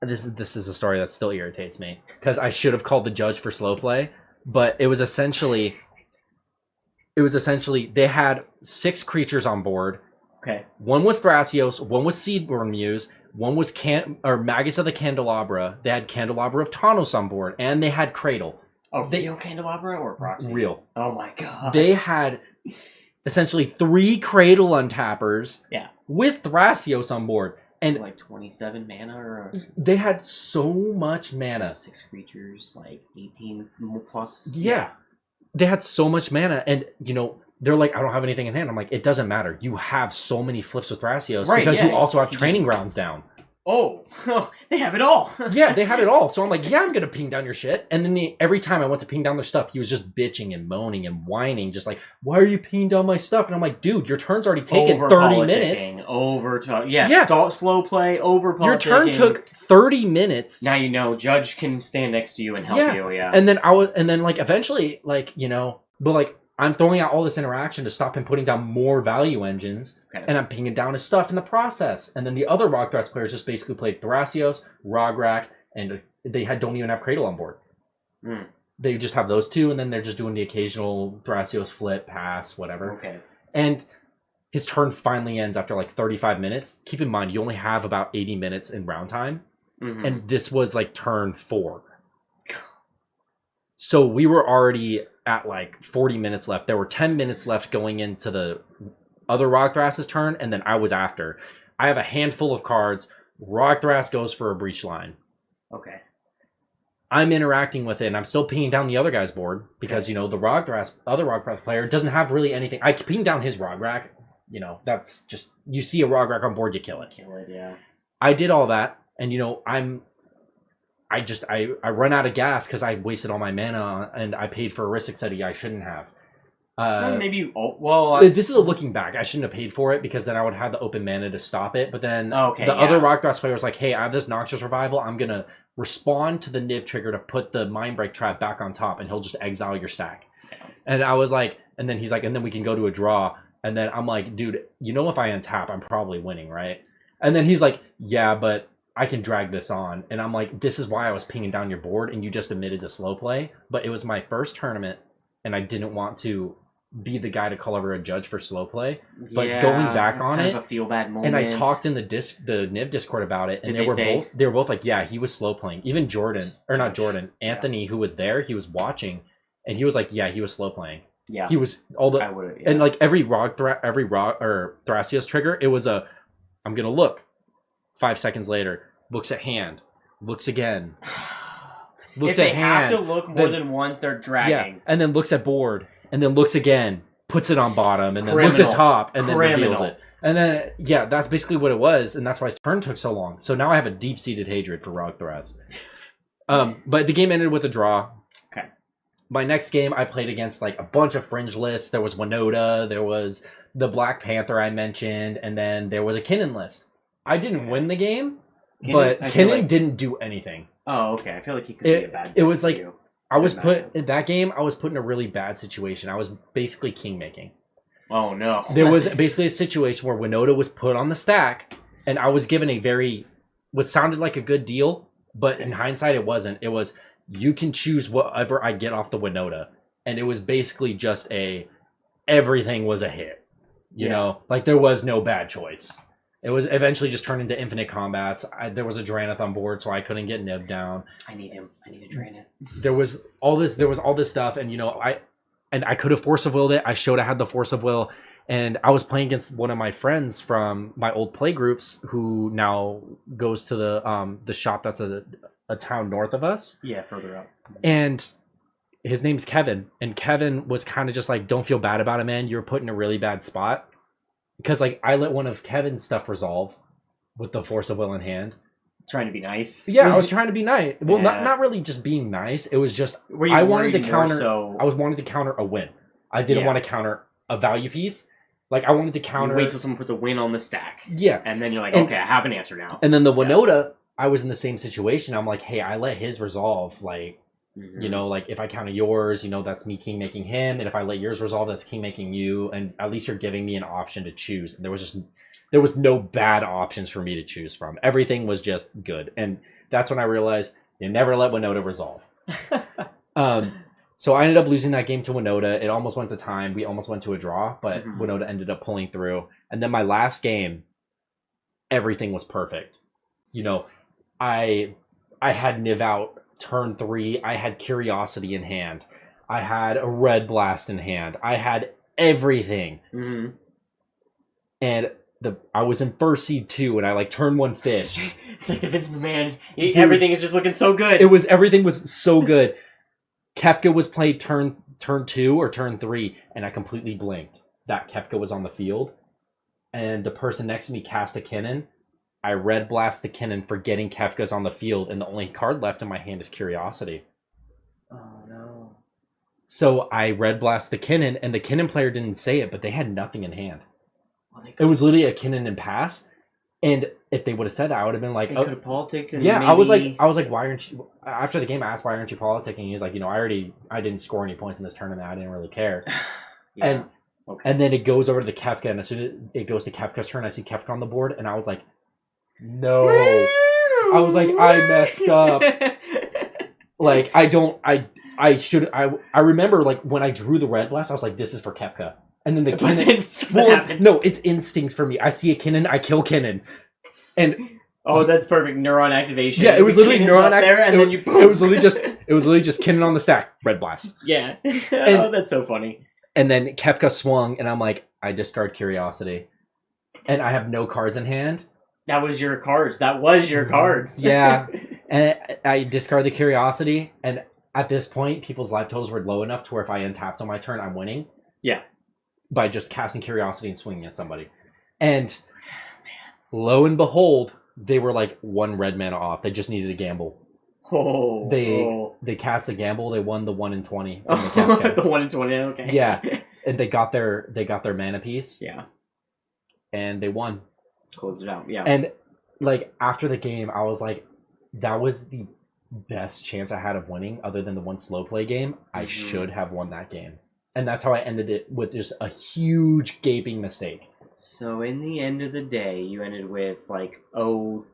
This is a story that still irritates me, because I should have called the judge for slow play, but it was essentially they had 6 creatures on board. Okay. One was Thrasios, one was Seedborn Muse, one was Maggots of the Candelabra. They had Candelabra of Tawnos on board, and they had Cradle. Real Candelabra or proxy? Real. Oh my god. They had essentially 3 Cradle untappers. Yeah. With Thrasios on board. And like 27 mana, or they had so much mana. 6 creatures, like 18 plus. Yeah. They had so much mana, and you know, they're like, I don't have anything in hand. I'm like, it doesn't matter. You have so many flips with Thrasios, because you also have training grounds down. Oh, they have it all. Yeah, they had it all. So I'm like, yeah, I'm going to ping down your shit. And then every time I went to ping down their stuff, he was just bitching and moaning and whining, just like, why are you pinging down my stuff? And I'm like, dude, your turn's already taken 30 minutes. Slow play, over your turn took 30 minutes. Now you know, judge can stand next to you and help you, And then like eventually, like, you know, but like, I'm throwing out all this interaction to stop him putting down more value engines, and I'm pinging down his stuff in the process. And then the other Rog Thras players just basically played Thrasios, Rograk, and they don't even have Cradle on board. Mm. They just have those 2, and then they're just doing the occasional Thrasios flip, pass, whatever. Okay. And his turn finally ends after like 35 minutes. Keep in mind, you only have about 80 minutes in round time, and this was like turn 4. So we were already at like 40 minutes left. There were 10 minutes left going into the other Rog Thras's turn, and then I was after. I have a handful of cards. Rog Thras goes for a breach line. Okay. I'm interacting with it, and I'm still pinging down the other guy's board, because, you know, the other Rog Thras player doesn't have really anything. I ping down his Rograk. You know, that's just, you see a Rograk on board, you kill it. Kill it, yeah. I did all that, and, you know, I'm I run out of gas because I wasted all my mana and I paid for a Rhystic Study I shouldn't have. Maybe. This is a looking back. I shouldn't have paid for it because then I would have the open mana to stop it. But then other Rog Thras player was like, "Hey, I have this Noxious Revival. I'm gonna respond to the Niv trigger to put the Mind Break trap back on top, and he'll just exile your stack." Yeah. And I was like, and then he's like, and then we can go to a draw. And then I'm like, dude, you know, if I untap, I'm probably winning, right? And then he's like, yeah, but I can drag this on. And I'm like, this is why I was pinging down your board, and you just admitted to slow play. But it was my first tournament, and I didn't want to be the guy to call over a judge for slow play. But going back on it, a feel bad moment. And I talked in the Niv Discord about it, and they were both like, yeah, he was slow playing. Even Anthony, who was there, he was watching, and he was like, yeah, he was slow playing. Yeah, he was and like every Thrasios trigger, it was I'm gonna look. 5 seconds later, looks at hand, looks again, looks at hand. If they have to look more than once, they're dragging. Yeah, and then looks at board. And then looks again, puts it on bottom, and then looks at top, and then reveals it. And then, yeah, that's basically what it was, and that's why his turn took so long. So now I have a deep-seated hatred for Rog Thras. But the game ended with a draw. Okay. My next game, I played against, like, a bunch of fringe lists. There was Winota, there was the Black Panther I mentioned, and then there was a Kinnan list. I didn't win the game, but Kinnan didn't do anything. Oh, okay. I feel like he could be a bad It was like... You. I was put in a really bad situation. I was basically king making. Oh no. There was basically a situation where Winota was put on the stack, and I was given what sounded like a good deal, but in hindsight it wasn't. It was, you can choose whatever I get off the Winota. And it was basically just everything was a hit. You know, like there was no bad choice. It was eventually just turned into infinite combats. There was a Drannith on board, so I couldn't get Nib down. I need him. I need a Drannith. There was all this stuff, and you know, I could have Force of Willed it. I showed I had the Force of Will, and I was playing against one of my friends from my old play groups who now goes to the shop that's a town north of us. Yeah, further up. And his name's Kevin, and Kevin was kind of just like, don't feel bad about it, man. You're put in a really bad spot. Because, like, I let one of Kevin's stuff resolve with the Force of Will in hand. Trying to be nice? Yeah, I was trying to be nice. Well, not really just being nice. It was just, I wanted to counter a win. I didn't want to counter a value piece. Like, I wanted to counter... You wait till someone puts a win on the stack. Yeah. And then you're like, okay, I have an answer now. And then the Winota, I was in the same situation. I'm like, hey, I let his resolve, like... Mm-hmm. You know, like, if I counter yours, you know, that's me king making him. And if I let yours resolve, that's king making you. And at least you're giving me an option to choose. And there was no bad options for me to choose from. Everything was just good. And that's when I realized you never let Winota resolve. So I ended up losing that game to Winota. It almost went to time. We almost went to a draw, but Winota ended up pulling through. And then my last game, everything was perfect. You know, I had Niv out turn 3, I had Curiosity in hand. I had a Red Blast in hand. I had everything. Mm-hmm. And I was in first seed 2, and I like turn 1 fish. It's like the Vince McMahon. Everything is just looking so good. Everything was so good. Kefka was played turn 2 or turn 3, and I completely blinked that Kefka was on the field. And the person next to me cast a Kinnan. I Red Blast the Kinnan, forgetting Kefka's on the field, and the only card left in my hand is Curiosity. Oh, no. So I Red Blast the Kinnan, and the Kinnan player didn't say it, but they had nothing in hand. It was literally a Kinnan and pass, and if they would have said that, I would have been like... They could have politicked and yeah, maybe... I was like, why aren't you... After the game, I asked, why aren't you politicking? He's like, you know, I didn't score any points in this tournament. I didn't really care. Yeah. And then it goes over to the Kefka, and as soon as it goes to Kefka's turn, I see Kefka on the board, and I was like, no. I was like, I messed up. Like, I remember, like, when I drew the Red Blast, I was like, this is for Kefka. And then the Kinnan... No, it's instinct for me. I see a Kinnan, I kill Kinnan. And... Oh, that's perfect. Neuron activation. Yeah, it was literally neuron activation. And then you... It was literally just Kinnan on the stack. Red Blast. Yeah. Oh, that's so funny. And then Kefka swung, and I'm like, I discard Curiosity. And I have no cards in hand. That was your cards. Yeah. And I discard the Curiosity, and at this point, people's life totals were low enough to where if I untapped on my turn, I'm winning. Yeah. By just casting Curiosity and swinging at somebody. And lo and behold, they were like 1 red mana off. They just needed a gamble. They cast a gamble. They won the 1 in 20. The 1 in 20. Okay. Yeah, and they got their mana piece. Yeah. And they won. Closed it out. Yeah. And like after the game, I was like, that was the best chance I had of winning, other than the one slow play game. I should have won that game, and that's how I ended it, with just a huge gaping mistake. So in the end of the day, you ended with like 0-2-1.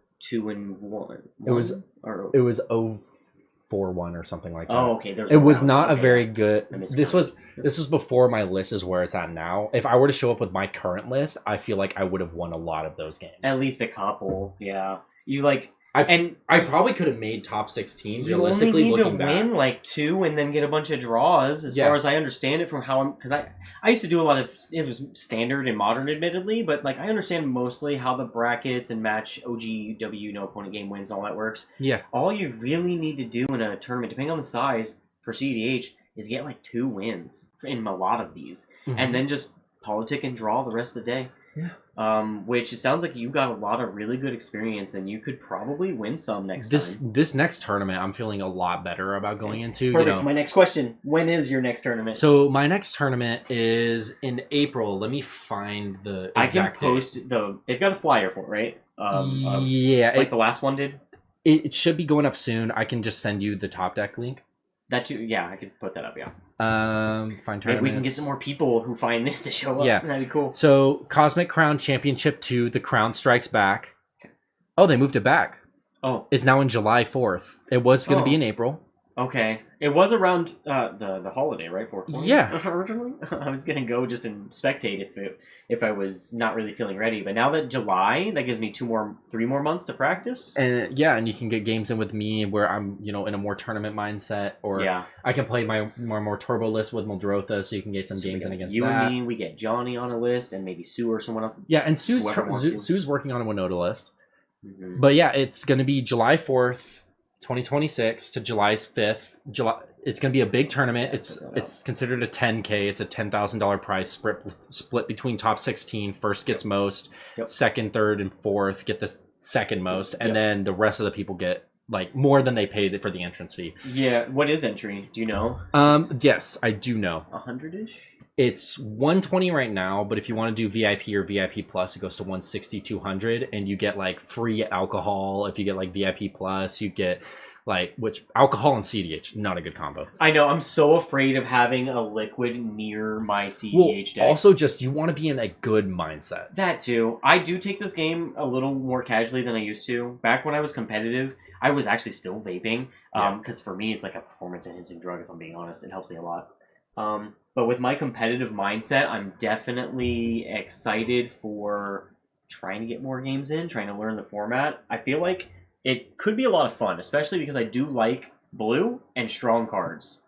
It was 0-4-1 or something like that. Oh, okay. It was not a very good. This was before my list is where it's at now. If I were to show up with my current list, I feel like I would have won a lot of those games. At least a couple. Yeah. You I probably could have made top 16. You only need to win like 2 and then get a bunch of draws. As far as I understand it, from how because I used to do a lot of, it was standard and modern, admittedly, but like I understand mostly how the brackets and match OGW, no opponent game wins, and all that works. Yeah. All you really need to do in a tournament, depending on the size for cEDH, is get like 2 wins in a lot of these, and then just politic and draw the rest of the day. Yeah. Which it sounds like you got a lot of really good experience, and you could probably win some next time. This next tournament, I'm feeling a lot better about going into. Perfect. You know, my next question: when is your next tournament? So my next tournament is in April. Let me find the exact I can post they've got a flyer for it, right? Yeah, like the last one did. It should be going up soon. I can just send you the top deck link. That too, yeah, I could put that up, yeah. Find tournaments. Maybe we can get some more people who find this to show up. Yeah. That'd be cool. So, Cosmic Crown Championship 2, the Crown Strikes Back. Oh, they moved it back. Oh. It's now in July 4th. It was going to be in April. Okay. It was around the holiday, right? 4/20? Yeah. Originally? I was going to go just and spectate if I was not really feeling ready. But now that July, that gives me 3 more months to practice. And yeah, and you can get games in with me where I'm, in a more tournament mindset. Or I can play my more turbo list with Muldrotha, so you can get some games in against you that. And me, we get Jonny on a list, and maybe Sue or someone else. Yeah, and Sue's working on a Winota list. But yeah, it's going to be July 4th. 2026 to July 5th. It's going to be a big tournament. It's considered a 10K. It's a $10,000 prize split between top 16. First gets most, second, third, and fourth get the second most, and then the rest of the people get like more than they paid for the entrance fee. Yeah. What is entry? Do you know? Yes, I do know. 100-ish? It's 120 right now, but if you want to do VIP or VIP Plus, it goes to 160, 200, and you get like free alcohol. If you get like VIP Plus, you get which alcohol and cEDH, not a good combo. I know. I'm so afraid of having a liquid near my cEDH deck. Also, just you want to be in a good mindset. That too. I do take this game a little more casually than I used to. Back when I was competitive, I was actually still vaping. Because for me, it's like a performance-enhancing drug, if I'm being honest. It helps me a lot. But with my competitive mindset, I'm definitely excited for trying to get more games in, trying to learn the format. I feel like it could be a lot of fun, especially because I do like blue and strong cards.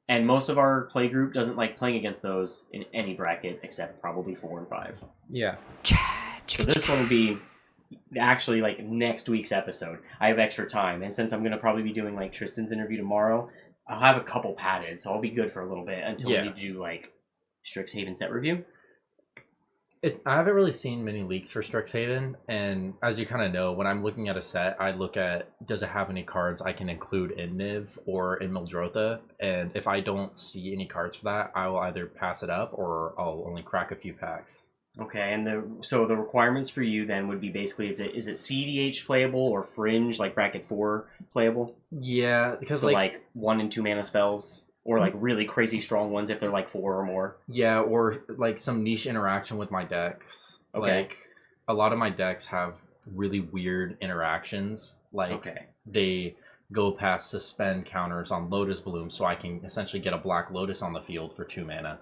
And most of our play group doesn't like playing against those in any bracket, except probably 4 and 5. Yeah. So this one will be actually like next week's episode. I have extra time, and since I'm going to probably be doing like Tristan's interview tomorrow, I'll have a couple padded, so I'll be good for a little bit until we need to do like Strixhaven set review. I haven't really seen many leaks for Strixhaven, and as you kind of know, when I'm looking at a set, I look at, does it have any cards I can include in Niv or in Muldrotha, and if I don't see any cards for that, I will either pass it up or I'll only crack a few packs. Okay, and so the requirements for you then would be basically, is it cEDH playable or Fringe, like bracket 4 playable? Yeah, because so like 1 and 2 mana spells, or like really crazy strong ones if they're like 4 or more. Yeah, or like some niche interaction with my decks. Okay. Like a lot of my decks have really weird interactions. Like they go past suspend counters on Lotus Bloom, so I can essentially get a Black Lotus on the field for 2 mana,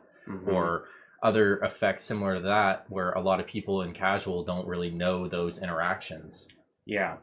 or other effects similar to that, where a lot of people in casual don't really know those interactions. Yeah.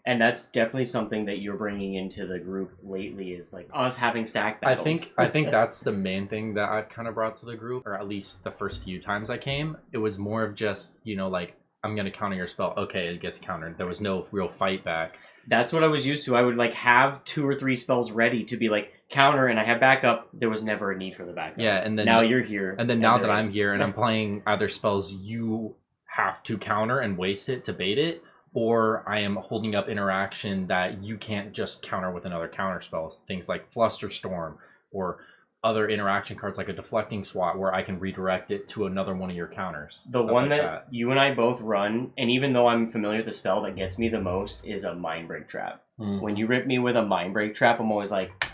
And that's definitely something that you're bringing into the group lately, is like us having stack battles. I think that's the main thing that I've kind of brought to the group, or at least the first few times I came. It was more of just, like, I'm going to counter your spell. Okay, it gets countered. There was no real fight back. That's what I was used to. I would like have 2 or 3 spells ready to be like counter, and I have backup. There was never a need for the backup. Yeah, and then now you're here. And then now that I'm here and I'm playing either spells you have to counter and waste it to bait it, or I am holding up interaction that you can't just counter with another counter spell. Things like Flusterstorm or other interaction cards like a Deflecting Swat where I can redirect it to another one of your counters. The one that you and I both run, and even though I'm familiar with the spell that gets me the most, is a Mindbreak Trap. When you rip me with a Mindbreak Trap, I'm always like,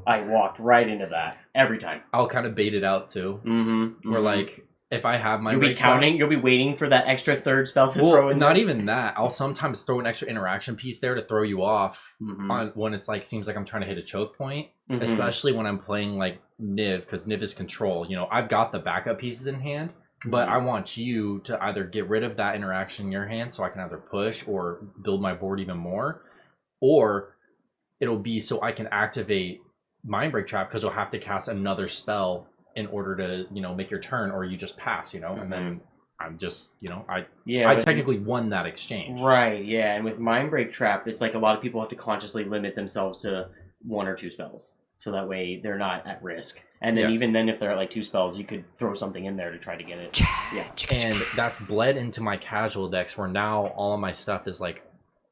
I walked right into that every time. I'll kind of bait it out too. Where like, if I have my you'll be counting, you'll be waiting for that extra third spell to throw in. Not even that. I'll sometimes throw an extra interaction piece there to throw you off on when it's like seems like I'm trying to hit a choke point. Especially when I'm playing like Niv, because Niv is control. You know, I've got the backup pieces in hand, but I want you to either get rid of that interaction in your hand so I can either push or build my board even more, or it'll be so I can activate Mindbreak Trap because you'll have to cast another spell in order to, you know, make your turn, or you just pass, you know, and then I'm just, you know, I technically won that exchange. Right, yeah, and with Mindbreak Trap, it's like a lot of people have to consciously limit themselves to 1 or 2 spells, so that way they're not at risk. And then even then, if they're at like 2 spells, you could throw something in there to try to get it. And that's bled into my casual decks, where now all of my stuff is like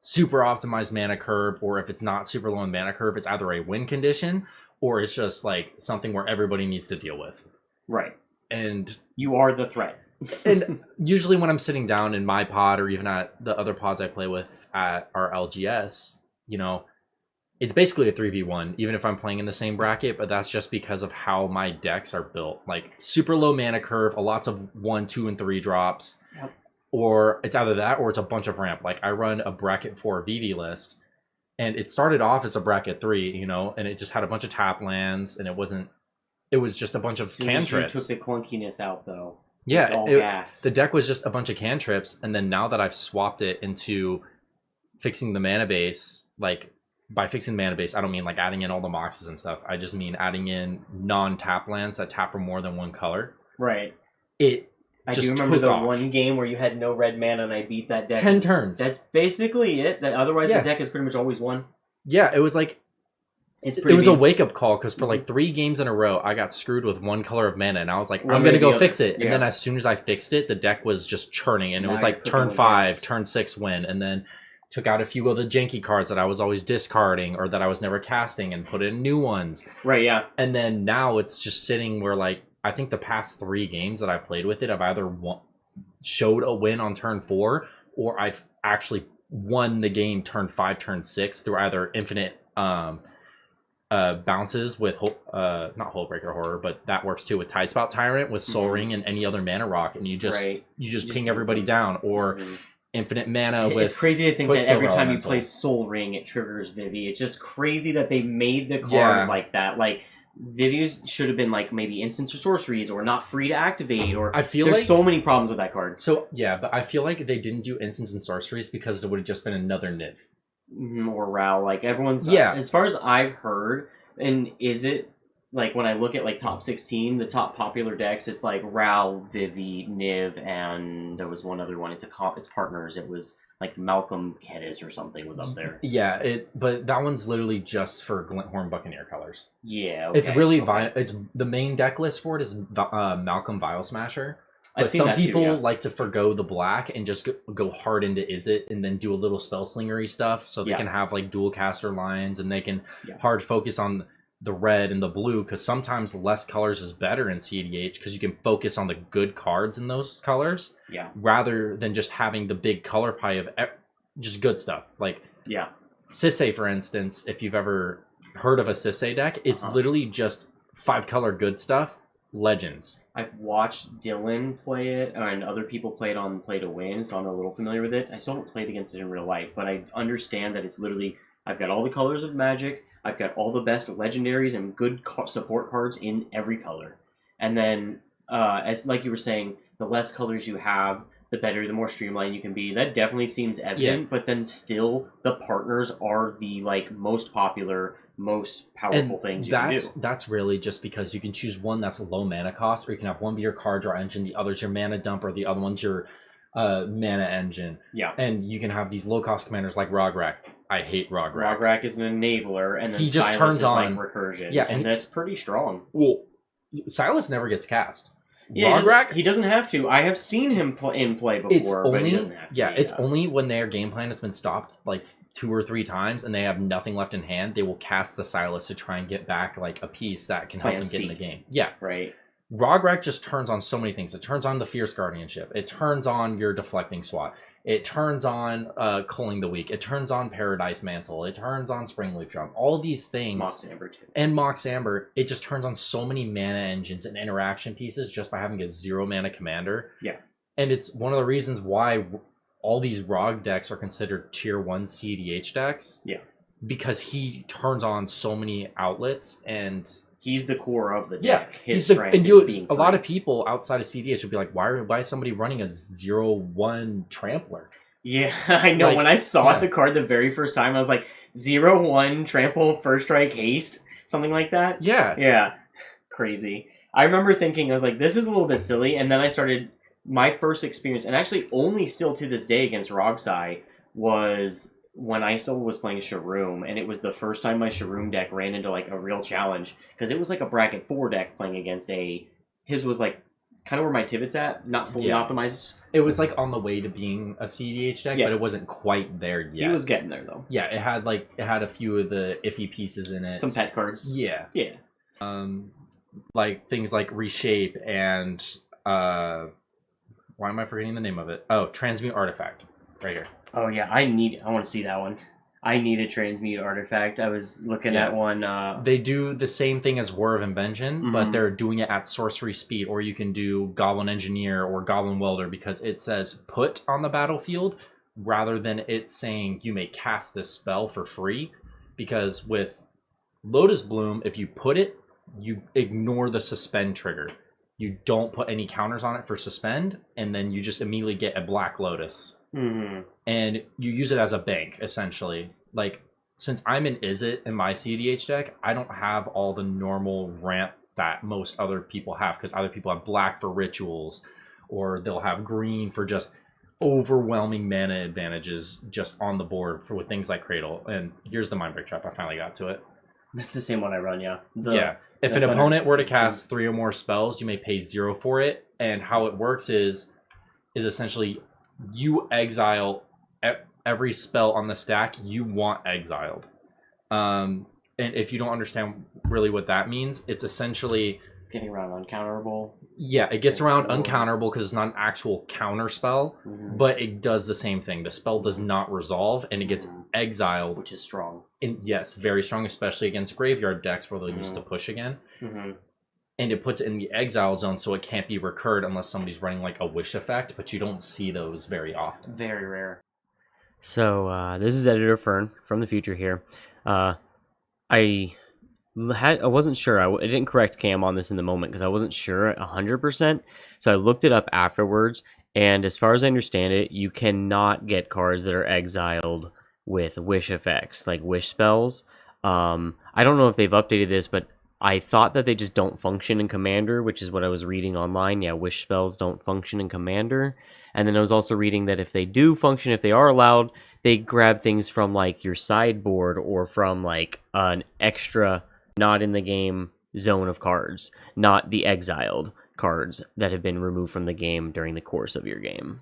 super optimized mana curve, or if it's not super low on mana curve, it's either a win condition, or it's just like something where everybody needs to deal with. Right. And you are the threat. And usually when I'm sitting down in my pod, or even at the other pods I play with at our LGS, you know, it's basically a 3v1, even if I'm playing in the same bracket, but that's just because of how my decks are built. Like super low mana curve, lots of 1, 2, and 3 drops. Yep. Or it's either that or it's a bunch of ramp. Like I run a bracket 4 VV list, and it started off as a bracket 3, you know, and it just had a bunch of tap lands, and it was just a bunch of cantrips. You took the clunkiness out, though. Yeah, it's all gas. The deck was just a bunch of cantrips, and then now that I've swapped it into fixing the mana base, like by fixing the mana base, I don't mean like adding in all the moxes and stuff. I just mean adding in non-tap lands that tap for more than 1 color. Right. I do remember the one game where you had no red mana and I beat that deck. 10 turns. That's basically it. Otherwise, the deck is pretty much always won. Yeah, it was like... It was a wake-up call, because for like 3 games in a row, I got screwed with 1 color of mana, and I was like, I'm going to go fix it. And then as soon as I fixed it, the deck was just churning, and it was like turn 5, turn 6 win, and then took out a few of the janky cards that I was always discarding or that I was never casting and put in new ones. Right, yeah. And then now it's just sitting where, like, I think the past 3 games that I played with it, I've either showed a win on turn 4, or I've actually won the game turn 5, turn 6 through either infinite bounces with not Hullbreaker Horror, but that works too, with Tidespout Tyrant, with Soul Ring, and any other mana rock, and you just ping everybody down, or infinite mana with... It's crazy to think that every time you play Soul Ring, it triggers Vivi. It's just crazy that they made the card like that. Like, Vivi's should have been like maybe instants or sorceries, or not free to activate, or I feel there's like, so many problems with that card. So yeah, but I feel like they didn't do instants and sorceries because it would have just been another Niv. Or Ral, like everyone's... as far as I've heard, and is it, like when I look at like top 16, the top popular decks, it's like Ral, Vivi, Niv, and there was one other one. It's partners. It was like Malcolm Kedis or something was up there. Yeah, but that one's literally just for Glinthorn Buccaneer colors. Yeah, okay. It's really it's the main deck list for it is Malcolm Vial Smasher. But some people like to forgo the black and just go hard into Izzet, and then do a little spell slingery stuff, so they can have like dual caster lines, and they can hard focus on the red and the blue, because sometimes less colors is better in cEDH, because you can focus on the good cards in those colors, rather than just having the big color pie of just good stuff. Like Sissay, for instance, if you've ever heard of a Sissay deck, it's literally just 5 color good stuff. Legends. I've watched Dylan play it, and other people play it on Play to Win, so I'm a little familiar with it. I still haven't played against it in real life, but I understand that it's literally, I've got all the colors of Magic, I've got all the best legendaries and good support cards in every color. And then, as like you were saying, the less colors you have, the better, the more streamlined you can be. That definitely seems evident, but then still, the partners are the like most popular, most powerful things you can do. That's really just because you can choose one that's low mana cost, or you can have one be your card draw engine, the other's your mana dump, or the other one's your mana engine. Yeah. And you can have these low cost commanders like Rograk. I hate Rograk. Rograk is an enabler, and then he just Silas turns is on like recursion. Yeah, and that's pretty strong. Well, Silas never gets cast. Rog Rack, he doesn't have to. I have seen him in play before, it's only, but he doesn't have to. Yeah, it's only when their game plan has been stopped like 2 or 3 times and they have nothing left in hand, they will cast the Silas to try and get back like a piece that can help them get in the game. Yeah. Right. Rog Rack just turns on so many things. It turns on the Fierce Guardianship. It turns on your deflecting SWAT. It turns on Culling the Weak. It turns on Paradise Mantle. It turns on Springleaf Drum. All of these things. Mox Amber too. And Mox Amber. It just turns on so many mana engines and interaction pieces just by having a 0 mana commander. Yeah. And it's one of the reasons why all these Rog decks are considered tier 1 cEDH decks. Yeah. Because he turns on so many outlets and... He's the core of the deck. Yeah, His strength and is being a lot of people outside of cEDH would be like, why is somebody running a 0/1 Trampler? Yeah, I know. Like, when I saw the card the very first time, I was like, 0/1 trample, first strike, haste? Something like that? Yeah. Yeah. Crazy. I remember thinking, I was like, this is a little bit silly, and then I started, my first experience, and actually only still to this day against Rog Si, was when I still was playing Sharoom, and it was the first time my Sharoom deck ran into like a real challenge, because it was like a bracket 4 deck playing against his was like kind of where my Tivit's at, not fully optimized. It was like on the way to being a cEDH deck, but it wasn't quite there yet. He was getting there though. Yeah, it had a few of the iffy pieces in it. Some pet cards. Yeah. Yeah. Like things like Reshape and why am I forgetting the name of it? Oh, Transmute Artifact. Right here. Oh yeah, I want to see that one. I need a Transmute Artifact. I was looking at one. They do the same thing as War of Invention, but they're doing it at sorcery speed, or you can do Goblin Engineer or Goblin Welder because it says put on the battlefield rather than it saying you may cast this spell for free. Because with Lotus Bloom, if you put it, you ignore the suspend trigger. You don't put any counters on it for suspend, and then you just immediately get a Black Lotus. Mm-hmm. And you use it as a bank, essentially. Like, since I'm an Izzet in my cEDH deck, I don't have all the normal ramp that most other people have, because other people have black for rituals, or they'll have green for just overwhelming mana advantages just on the board with things like Cradle. And here's the Mindbreak Trap. I finally got to it. That's the same one I run, yeah. If an opponent were to cast 3 or more spells, you may pay 0 for it. And how it works is essentially you exile every spell on the stack you want exiled. And if you don't understand really what that means, it's essentially... Getting around uncounterable. Yeah, it gets around uncounterable because it's not an actual counter spell, but it does the same thing. The spell does not resolve, and it gets exiled. Which is strong. And yes, very strong, especially against graveyard decks where they'll use the push again. And it puts it in the exile zone so it can't be recurred unless somebody's running like a wish effect, but you don't see those very often. Very rare. So this is Editor Fern from the future here. I wasn't sure. I didn't correct Cam on this in the moment because I wasn't sure 100%. So I looked it up afterwards, and as far as I understand it, you cannot get cards that are exiled with wish effects, like wish spells. I don't know if they've updated this, but I thought that they just don't function in Commander, which is what I was reading online. Yeah, wish spells don't function in Commander. And then I was also reading that if they do function, if they are allowed, they grab things from like your sideboard or from like an extra not in the game zone of cards, not the exiled cards that have been removed from the game during the course of your game.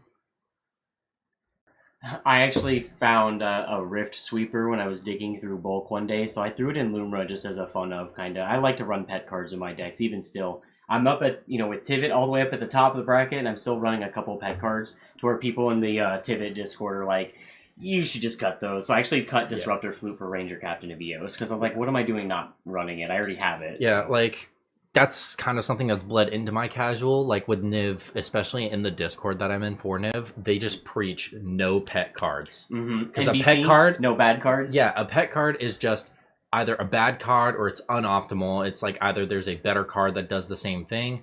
I actually found a Rift Sweeper when I was digging through Bulk one day, so I threw it in Lumra just as a fun of kind of... I like to run pet cards in my decks, even still. I'm up at, with Tivit all the way up at the top of the bracket, and I'm still running a couple pet cards to where people in the Tivit Discord are like, you should just cut those. So I actually cut Disruptor Flute for Ranger Captain of Eos, because I was like, what am I doing not running it? I already have it. Yeah, like... That's kind of something that's bled into my casual, like with Niv, especially in the Discord that I'm in for Niv, they just preach no pet cards. Because a pet card... No bad cards? Yeah, a pet card is just either a bad card or it's unoptimal. It's like either there's a better card that does the same thing,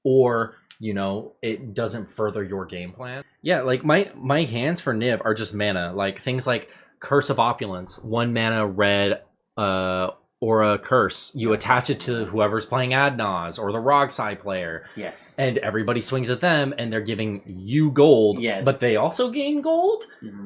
or, it doesn't further your game plan. Yeah, like my hands for Niv are just mana. Like things like Curse of Opulence, 1 mana red, or a curse. You attach it to whoever's playing Adnaz or the Rog Si player. Yes. And everybody swings at them and they're giving you gold. Yes. But they also gain gold?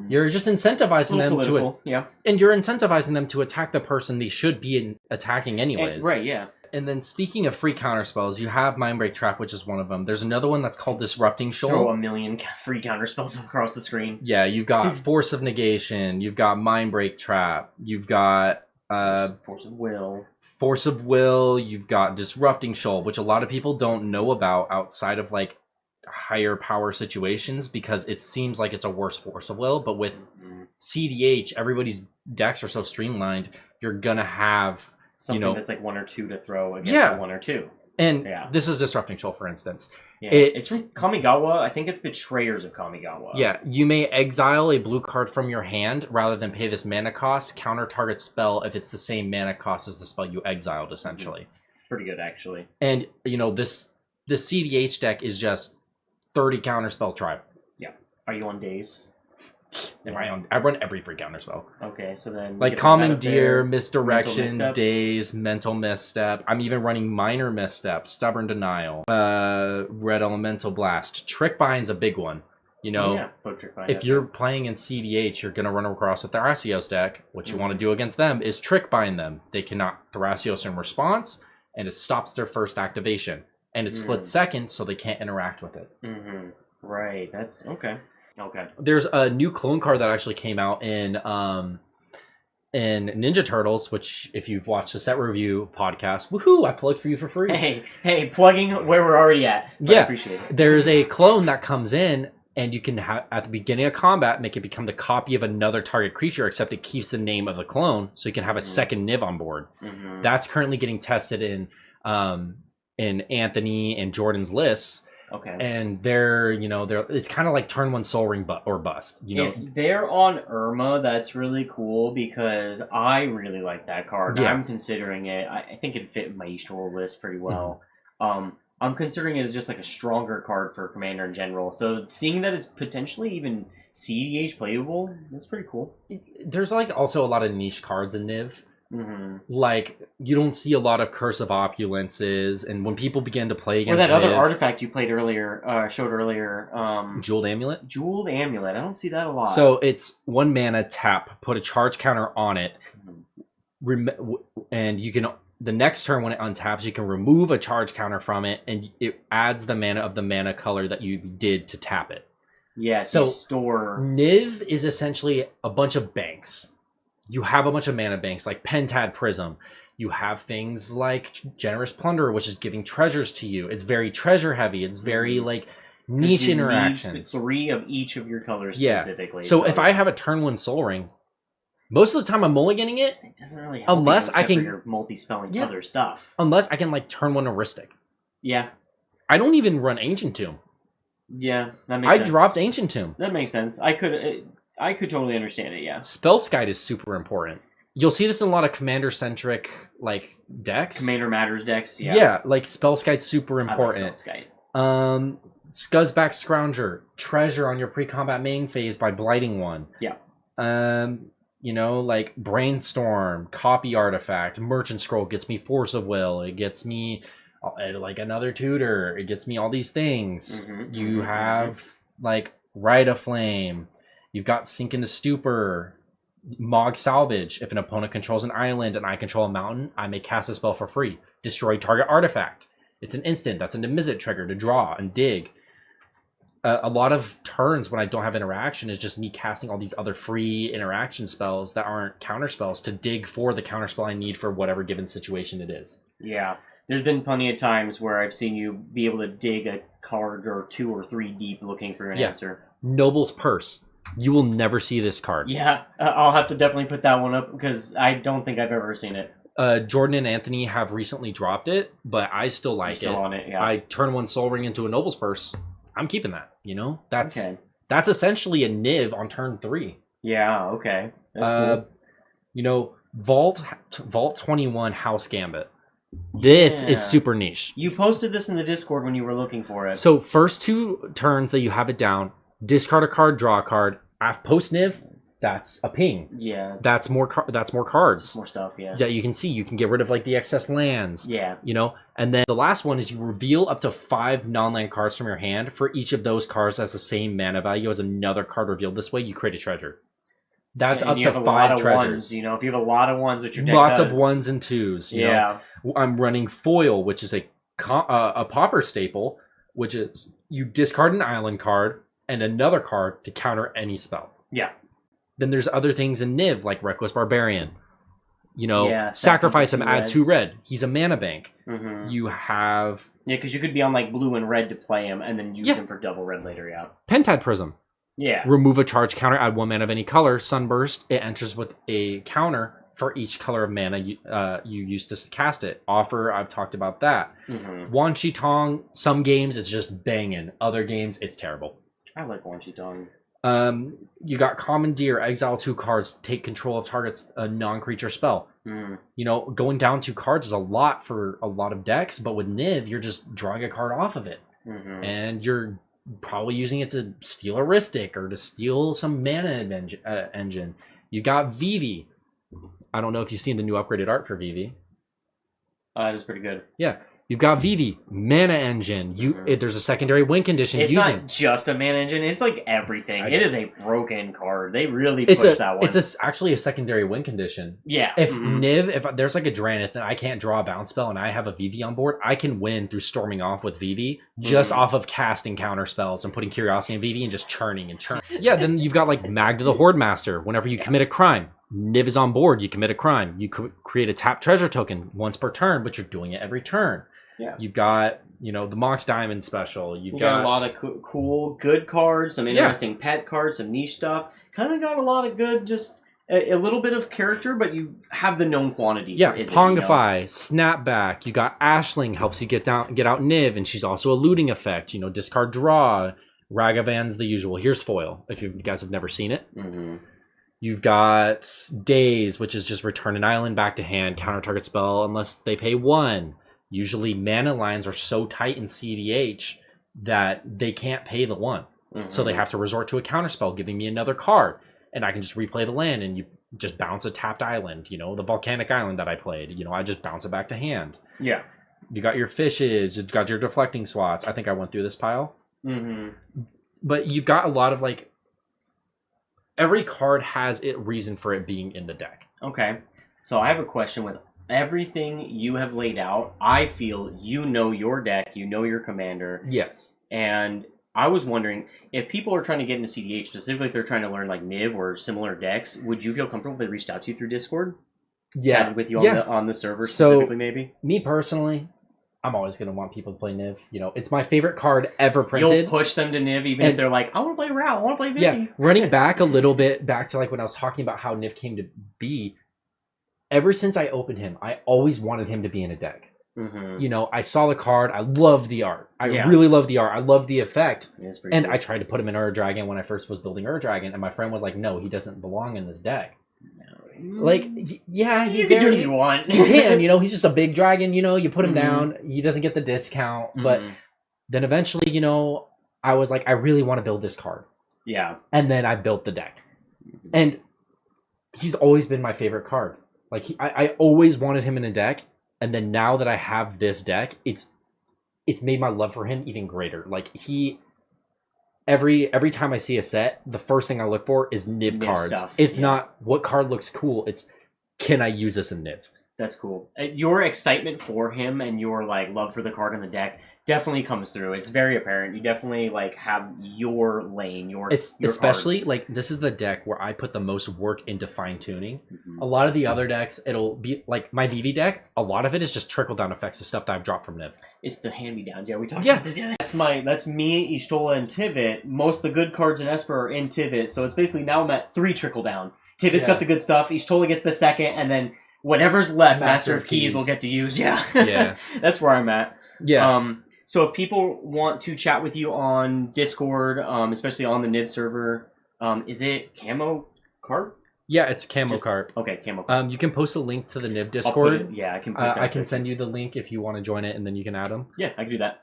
You're just incentivizing them to... Yeah. And you're incentivizing them to attack the person they should be attacking anyways. Right, yeah. And then speaking of free counter spells, you have Mindbreak Trap, which is one of them. There's another one that's called Disrupting Shoal. Throw a million free counter spells across the screen. Yeah, you've got Force of Negation, you've got Mindbreak Trap, you've got Force of Will. Force of Will, you've got Disrupting Shoal, which a lot of people don't know about outside of like higher power situations because it seems like it's a worse Force of Will. But with cEDH, everybody's decks are so streamlined, you're gonna have something that's like 1 or 2 to throw against a 1 or 2. And this is Disrupting Shoal, for instance. Yeah, it's from Kamigawa. I think it's Betrayers of Kamigawa. Yeah, you may exile a blue card from your hand rather than pay this mana cost. Counter target spell if it's the same mana cost as the spell you exiled, essentially. Pretty good, actually. And, this cEDH deck is just 30 counter spell tribe. Yeah. Are you on days? I run every free counter spell. Okay, so then... Like Commandeer, Misdirection, Mental Misstep. Daze, Mental Misstep. I'm even running Minor Misstep, Stubborn Denial, Red Elemental Blast. Trick Bind's a big one. Put Trick Bind if you're playing in cEDH, you're going to run across a Thrasios deck. What you want to do against them is Trick Bind them. They cannot Thrasios in response, and it stops their first activation. And it splits second, so they can't interact with it. Right, that's... Okay. There's a new clone card that actually came out in Ninja Turtles, which if you've watched the set review podcast, woohoo, I plugged for you for free. Hey, plugging where we're already at. Yeah, I appreciate it. There's a clone that comes in, and you can at the beginning of combat make it become the copy of another target creature, except it keeps the name of the clone, so you can have a second Niv on board. That's currently getting tested in Anthony and Jordan's lists. Okay. And they're it's kind of like turn 1 Soul Ring or bust. If they're on Irma, that's really cool because I really like that card. Yeah. I'm considering it. I think it fit my Eastworld list pretty well. I'm considering it as just like a stronger card for Commander in general. So seeing that it's potentially even cEDH playable, that's pretty cool. There's like also a lot of niche cards in Niv. Like you don't see a lot of Curse of Opulences, and when people begin to play against that other Niv, artifact you played earlier, showed earlier, Jeweled Amulet. Jeweled Amulet. I don't see that a lot. So it's 1 mana, tap, put a charge counter on it, and you can the next turn when it untaps, you can remove a charge counter from it, and it adds the mana of the mana color that you did to tap it. Yeah. So store Niv is essentially a bunch of banks. You have a bunch of mana banks like Pentad Prism. You have things like Generous Plunderer, which is giving treasures to you. It's very treasure heavy. It's very like niche interactions. 3 of each of your colors specifically. So if I have a turn 1 Soul Ring, most of the time I'm mulliganing it. It doesn't really help unless I can for your multi-spelling other stuff. Unless I can like turn 1 Rhystic. Yeah. I don't even run Ancient Tomb. Yeah, that makes sense. I dropped Ancient Tomb. That makes sense. I could totally understand it, yeah. Spellskite is super important. You'll see this in a lot of commander-centric, like, decks. Commander Matters decks, yeah. Yeah, like, Spellskite's super important. I like Spellskite. Scuzzback Scrounger. Treasure on your pre-combat main phase by blighting 1. Yeah. Like, Brainstorm, Copy Artifact, Merchant Scroll gets me Force of Will. It gets me, like, another Tutor. It gets me all these things. You have, like, Rite of Flame. You've got Sink into Stupor, Mog Salvage. If an opponent controls an island and I control a mountain, I may cast a spell for free. Destroy target artifact. It's an instant. That's a Niv Mizzet trigger to draw and dig. A lot of turns when I don't have interaction is just me casting all these other free interaction spells that aren't counter spells to dig for the counter spell I need for whatever given situation it is. Yeah. There's been plenty of times where I've seen you be able to dig a card or 2 or 3 deep looking for an answer. Noble's Purse. You will never see this card. Yeah, I'll have to definitely put that one up because I don't think I've ever seen it. Jordan and Anthony have recently dropped it, but I still like it. Still on it, yeah. I turn 1 Soul Ring into a Noble's Purse. I'm keeping that, That's essentially a Niv on turn 3. Yeah, okay. That's cool. Vault 21 House Gambit. This is super niche. You posted this in the Discord when you were looking for it. So first 2 turns that you have it down, discard a card, draw a card. Post Niv, that's a ping. Yeah. That's more cards. More stuff, yeah. Yeah, you can see. You can get rid of like the excess lands. Yeah. And then the last one is you reveal up to 5 non-land cards from your hand. For each of those cards has the same mana value as another card revealed this way, you create a treasure. That's So- up and you to have a lot 5 of treasures. ones, you know, if you have a lot of ones, which your deck Lots does. of ones and twos. You Yeah. know? I'm running foil, which is a pauper staple, which is you discard an island card and another card to counter any spell. Yeah. Then there's other things in Niv, like Reckless Barbarian. You know, Yeah, sacrifice him, sacrifice add 2 2 red. He's a mana bank. Mm-hmm. You have Yeah, because you could be on like blue and red to play him, and then use Yeah. him for double red later. Yeah. Pentide Prism. Yeah. Remove a charge counter, add 1 mana of any color. Sunburst, it enters with a counter for each color of mana you use to cast it. Offer, I've talked about that. Mm-hmm. Wan Shi Tong, some games it's just banging. Other games it's terrible. I like Wan Shi Tong. You got Commandeer, exile 2 cards, take control of target's non-creature spell. Mm. You know, going down 2 cards is a lot for a lot of decks, but with Niv, you're just drawing a card off of it. Mm-hmm. And you're probably using it to steal a Rhystic or to steal some mana engine. You got Vivi. I don't know if you've seen the new upgraded art for Vivi. It was pretty good. Yeah. You've got Vivi, mana engine. There's a secondary win condition It's using. not just a mana engine; it's like everything. I- It is a broken card. They really It's pushed that one. actually a secondary win condition. Yeah. If Mhm. Niv, if there's like a Dranith and I can't draw a bounce spell and I have a Vivi on board, I can win through storming off with Vivi just Mhm. off of casting counter spells and putting Curiosity in Vivi and just churning and churning. Yeah, then you've got like Magda the Horde Master. Whenever you commit a crime, Niv is on board, you commit a crime. You create a tap treasure token once per turn, but you're doing it every turn. Yeah. You've got, you know, the Mox Diamond special. You got a lot of cool, good cards, some interesting pet cards, some niche stuff. Kind of got a lot of good, just a little bit of character, but you have the known quantity. Yeah, for Izzet, Pongify, Snapback. You got Ashling, helps you get out Niv, and she's also a looting effect. You know, discard draw. Ragavan's the usual. Here's foil, if you guys have never seen it. Mm-hmm. You've got Daze, which is just return an island back to hand, counter target spell unless they pay 1. Usually mana lines are so tight in cEDH that they can't pay the 1. Mm-hmm. So they have to resort to a counterspell, giving me another card. And I can just replay the land and you just bounce a tapped island. You know, the volcanic island that I played. You know, I just bounce it back to hand. Yeah. You got your fishes, you've got your deflecting swats. I think I went through this pile. Mm-hmm. But you've got a lot of like... Every card has a reason for it being in the deck. Okay. So I have a question with everything you have laid out. I feel you know your deck, you know your commander, Yes. and I was wondering if people are trying to get into cEDH, specifically if they're trying to learn like Niv or similar decks, would you feel comfortable if they reached out to you through Discord? Chatted with you on the server specifically, maybe? Me personally, I'm always going to want people to play Niv. You know, it's my favorite card ever printed. You'll push them to Niv even if they're like, I want to play Ral, I want to play Vivi. Yeah, running back a little bit, back to like when I was talking about how Niv came to be, ever since I opened him, I always wanted him to be in a deck. Mm-hmm. You know, I saw the card, I loved the art. I Yeah. really loved the art. I loved the effect. It's pretty And cool. I tried to put him in Ur-Dragon when I first was building Ur-Dragon, and my friend was like, no, he doesn't belong in this deck. Like, yeah, you can do what you you want. can, you know, he's just a big dragon, you know, you put him Mhm. down, he doesn't get the discount, but Mhm. then eventually, you know, I was like, I really want to build this card. Yeah. And then I built the deck. And he's always been my favorite card. Like, I always wanted him in a deck, and then now that I have this deck, it's made my love for him even greater. Like, every time I see a set, the first thing I look for is Niv cards. stuff, It's yeah. not what card looks cool, it's can I use this in Niv? That's cool. Your excitement for him and your like love for the card in the deck definitely comes through. It's very apparent. You definitely like have your lane, your Especially card. like this is the deck where I put the most work into fine tuning. Mhm. A lot of the other decks, it'll be like my VV deck. A lot of it is just trickle down effects of stuff that I've dropped from Niv. It's the hand me downs. Yeah, we talked Yeah. about this. Yeah, that's me, Ishtola, and Tivit. Most of the good cards in Esper are in Tivit, so it's basically now I'm at 3 trickle down. Tivit's Yeah. got the good stuff. Ishtola gets the second, and then whatever's left, Master Master of of Keys will Keys. get to use. Yeah, Yeah. That's where I'm at. Yeah. So if people want to chat with you on Discord, especially on the Niv server, is it Camocarp? Yeah, it's Camocarp. Okay, Camocarp. You can post a link to the Niv I'll put Discord. it- yeah, I can. Put that I can there. send you the link if you want to join it, and then you can add them. Yeah, I can do that.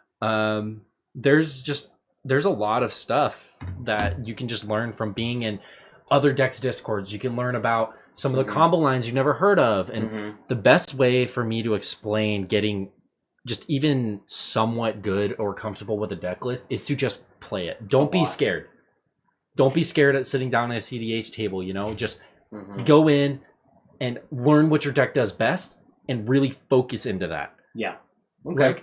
There's a lot of stuff that you can just learn from being in other decks Discords. You can learn about some of the Mhm. combo lines you've never heard of, and Mhm. the best way for me to explain getting just even somewhat good or comfortable with a deck list is to just play it. Don't be lot. scared. Don't be scared at sitting down at a CEDH table, you know? Just go in and learn what your deck does best and really focus into that. Yeah. Okay.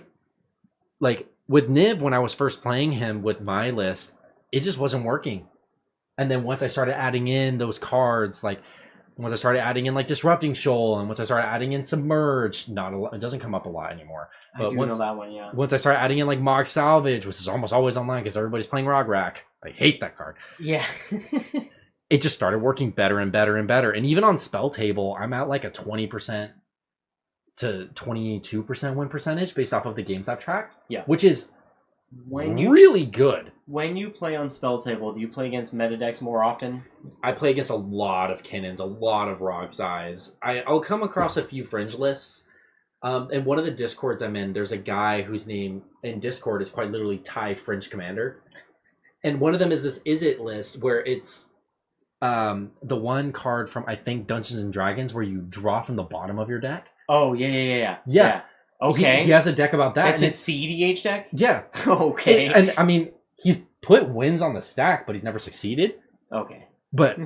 Like with Niv, when I was first playing him with my list, it just wasn't working. And then once I started adding in those cards, like once I started adding in like Disrupting Shoal, and once I started adding in Submerged, it doesn't come up a lot anymore. But I do know that one, yeah. Once I started adding in like Mog Salvage, which is almost always online because everybody's playing Rog Rack. I hate that card. Yeah. It just started working better and better and better. And even on Spell Table, I'm at like a 20% to 22% win percentage based off of the games I've tracked. Yeah. Which is really good. When you play on Spell Table, do you play against meta decks more often? I play against a lot of Kinnons, a lot of Rog Si's. I'll come across a few fringe lists. And one of the Discords I'm in, there's a guy whose name in Discord is quite literally Thai Fringe Commander. And one of them is this Is It list where it's the one card from, I think, Dungeons and Dragons where you draw from the bottom of your deck. Oh, yeah. Okay. He has a deck about that. That's his cEDH deck? Yeah. Okay. And I mean, he's put wins on the stack, but he's never succeeded. Okay. But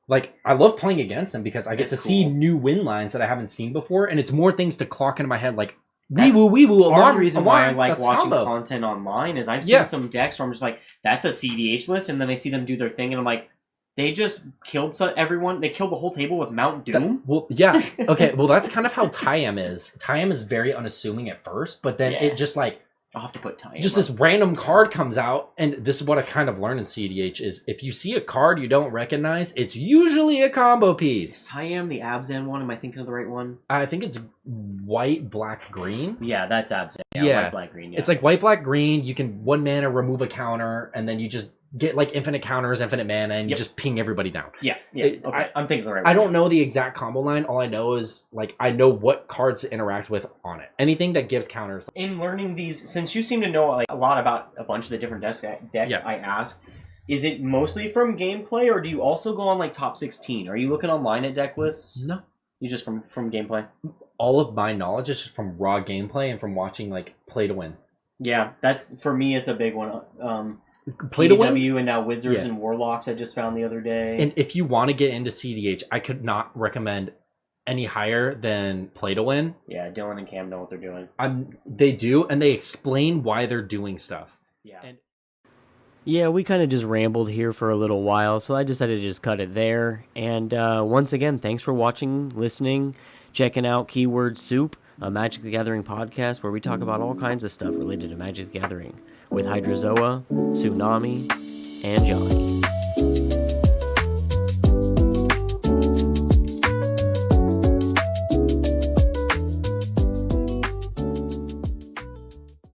like, I love playing against him because I get to see new win lines that I haven't seen before, and it's more things to clock into my head, like wee-woo, part of the reason why I like watching content online is I've seen some decks where I'm just like, that's a cEDH list, and then I see them do their thing, and I'm like, they just killed everyone. They killed the whole table with Mount Doom. Okay. Well, that's kind of how Tyam is. Tyam is very unassuming at first, but then it just like I'll have to put Tyam. Just this random card comes out, and this is what I kind of learned in cEDH is if you see a card you don't recognize, it's usually a combo piece. Tyam, the Abzan one. Am I thinking of the right one? I think it's white, black, green. Yeah, that's Abzan. Yeah, white, black, green. Yeah. It's like white, black, green. You can 1 mana remove a counter, and then you just get like infinite counters, infinite mana, and you just ping everybody down. Yeah. Okay. I'm thinking the right one. I don't know the exact combo line. All I know is like I know what cards to interact with on it. Anything that gives counters. In learning these, since you seem to know like a lot about a bunch of the different decks I ask, is it mostly from gameplay, or do you also go on like top 16? Are you looking online at deck lists? No. You just from gameplay? All of my knowledge is just from raw gameplay and from watching like Play to Win. Yeah, that's for me. It's a big one. Play to Win, and now Wizards and Warlocks I just found the other day. And if you want to get into cEDH, I could not recommend any higher than Play to Win. Yeah, Dylan and Cam know what they're doing. They do, and they explain why they're doing stuff. Yeah. We kind of just rambled here for a little while, so I decided to just cut it there. And once again, thanks for watching, listening, checking out Keyword Soup, a Magic the Gathering podcast where we talk about all kinds of stuff related to Magic the Gathering with Hydrozoa, Sunami, and Jonny.